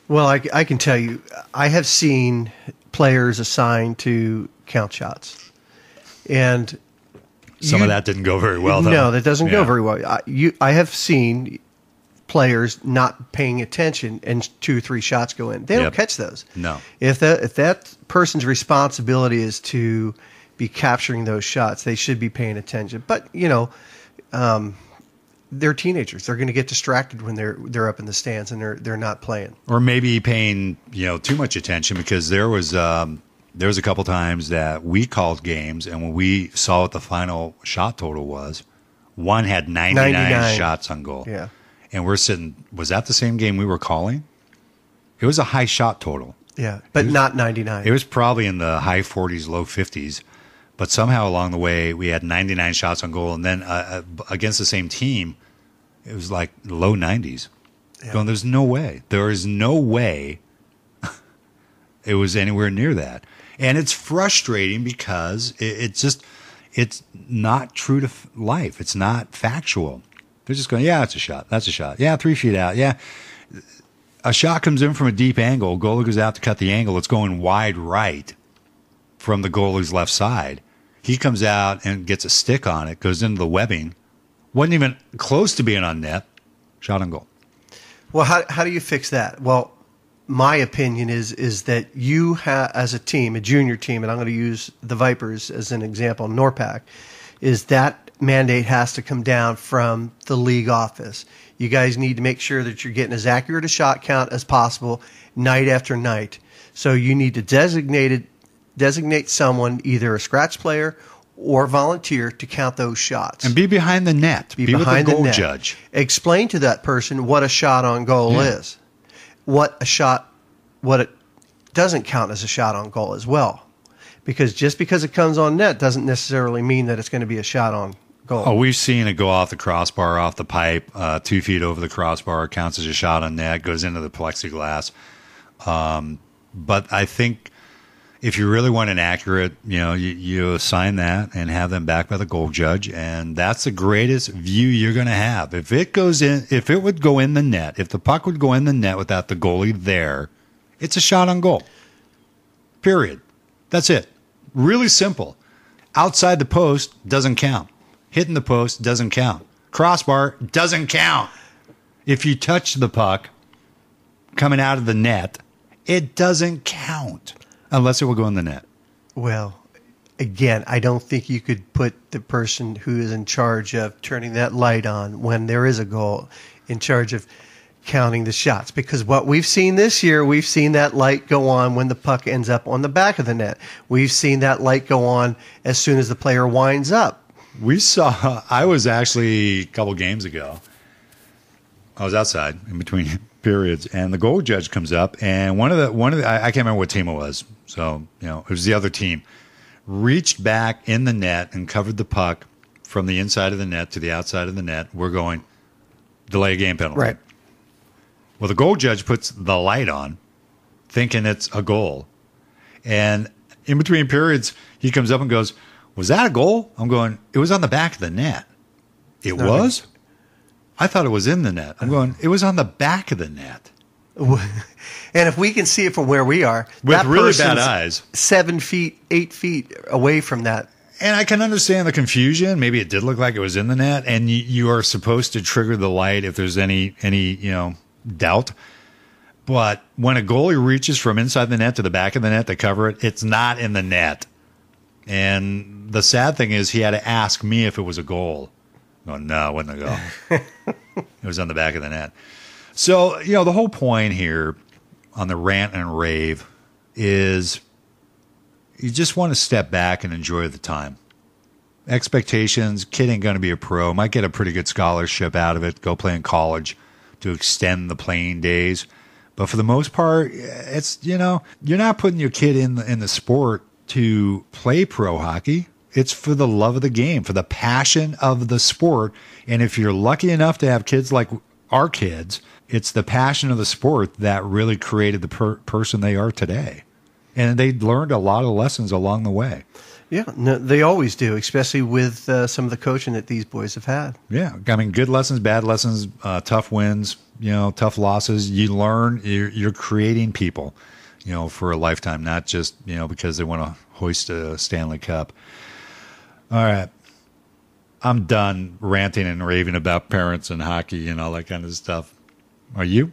Well, I can tell you, I have seen players assigned to count shots. And some of that didn't go very well, though. No, that doesn't go very well. I have seen players not paying attention and 2 or 3 shots go in. They don't catch those. No. If that person's responsibility is to be capturing those shots, they should be paying attention. But, they're teenagers. They're going to get distracted when they're up in the stands and they're not playing. Or maybe paying, too much attention, because there was a couple times that we called games, and when we saw what the final shot total was, one had 99 shots on goal. Yeah. And we're sitting, was that the same game we were calling? It was a high shot total. Yeah, but not 99. It was probably in the high 40s, low 50s. But somehow along the way, we had 99 shots on goal. And then against the same team, it was like low 90s. Yeah. Going, there's no way. There is no way it was anywhere near that. And it's frustrating because it's not true to life. It's not factual. They're just going, yeah, it's a shot. That's a shot. Yeah, 3 feet out. Yeah. A shot comes in from a deep angle. Goalie goes out to cut the angle. It's going wide right from the goalie's left side. He comes out and gets a stick on it, goes into the webbing. Wasn't even close to being on net. Shot on goal. Well, how do you fix that? Well, my opinion is that you as a team, a junior team, and I'm going to use the Vipers as an example, NORPAC, is that mandate has to come down from the league office. You guys need to make sure that you're getting as accurate a shot count as possible night after night. So you need to designate someone, either a scratch player or volunteer, to count those shots. And be behind the net. Be behind with the goal judge. Explain to that person what a shot on goal is. What it doesn't count as a shot on goal as well. Because just because it comes on net doesn't necessarily mean that it's going to be a shot on goal. Oh, we've seen it go off the crossbar, off the pipe, 2 feet over the crossbar, counts as a shot on net, goes into the plexiglass. But I think if you really want an accurate, you assign that and have them back by the goal judge, and that's the greatest view you're going to have. If it would go in the net, if the puck would go in the net without the goalie there, it's a shot on goal. Period. That's it. Really simple. Outside the post doesn't count. Hitting the post doesn't count. Crossbar doesn't count. If you touch the puck coming out of the net, it doesn't count unless it will go in the net. Well, again, I don't think you could put the person who is in charge of turning that light on when there is a goal in charge of counting the shots, because what we've seen this year, we've seen that light go on when the puck ends up on the back of the net. We've seen that light go on as soon as the player winds up. I was actually a couple games ago, I was outside in between periods, and the goal judge comes up, and one of the I can't remember what team it was, so it was the other team, reached back in the net and covered the puck from the inside of the net to the outside of the net. We're going delay game penalty. Right. Well, the goal judge puts the light on, thinking it's a goal. And in between periods, he comes up and goes, was that a goal? I'm going, it was on the back of the net. It was? I thought it was in the net. I'm going, it was on the back of the net. And if we can see it from where we are, with that really bad eyes, 7 feet, 8 feet away from that. And I can understand the confusion. Maybe it did look like it was in the net, and you are supposed to trigger the light if there's any doubt. But when a goalie reaches from inside the net to the back of the net to cover it, it's not in the net. And the sad thing is he had to ask me if it was a goal. Oh, no, it wasn't a goal. It was on the back of the net. So, the whole point here on the rant and rave is you just want to step back and enjoy the time. Expectations, kid ain't going to be a pro, might get a pretty good scholarship out of it, go play in college to extend the playing days. But for the most part, it's, you're not putting your kid in the sport to play pro hockey. It's for the love of the game, for the passion of the sport. And if you're lucky enough to have kids like our kids. It's the passion of the sport that really created the person they are today. And they learned a lot of lessons along the way. Yeah, no, they always do, especially with some of the coaching that these boys have had. Yeah, I mean, good lessons, bad lessons, tough wins, tough losses. You learn, you're creating people, for a lifetime, not just, because they want to hoist a Stanley Cup. All right. I'm done ranting and raving about parents and hockey and all that kind of stuff. Are you?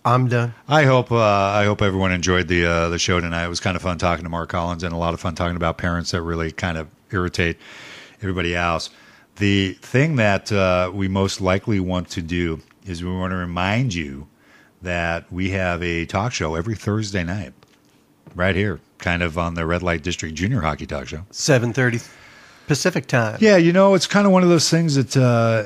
I'm done. I hope everyone enjoyed the show tonight. It was kind of fun talking to Mark Collins and a lot of fun talking about parents that really kind of irritate everybody else. The thing that we most likely want to do is we want to remind you that we have a talk show every Thursday night right here, kind of on the Red Light District Junior Hockey Talk Show. 7:30 Pacific time. Yeah, it's kind of one of those things that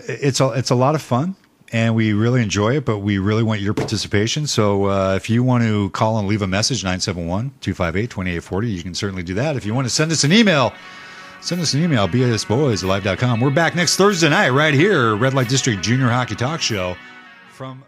it's a lot of fun. And we really enjoy it, but we really want your participation. So if you want to call and leave a message, 971-258-2840, you can certainly do that. If you want to send us an email, BSBoys@live.com. We're back next Thursday night right here, Red Light District Junior Hockey Talk Show from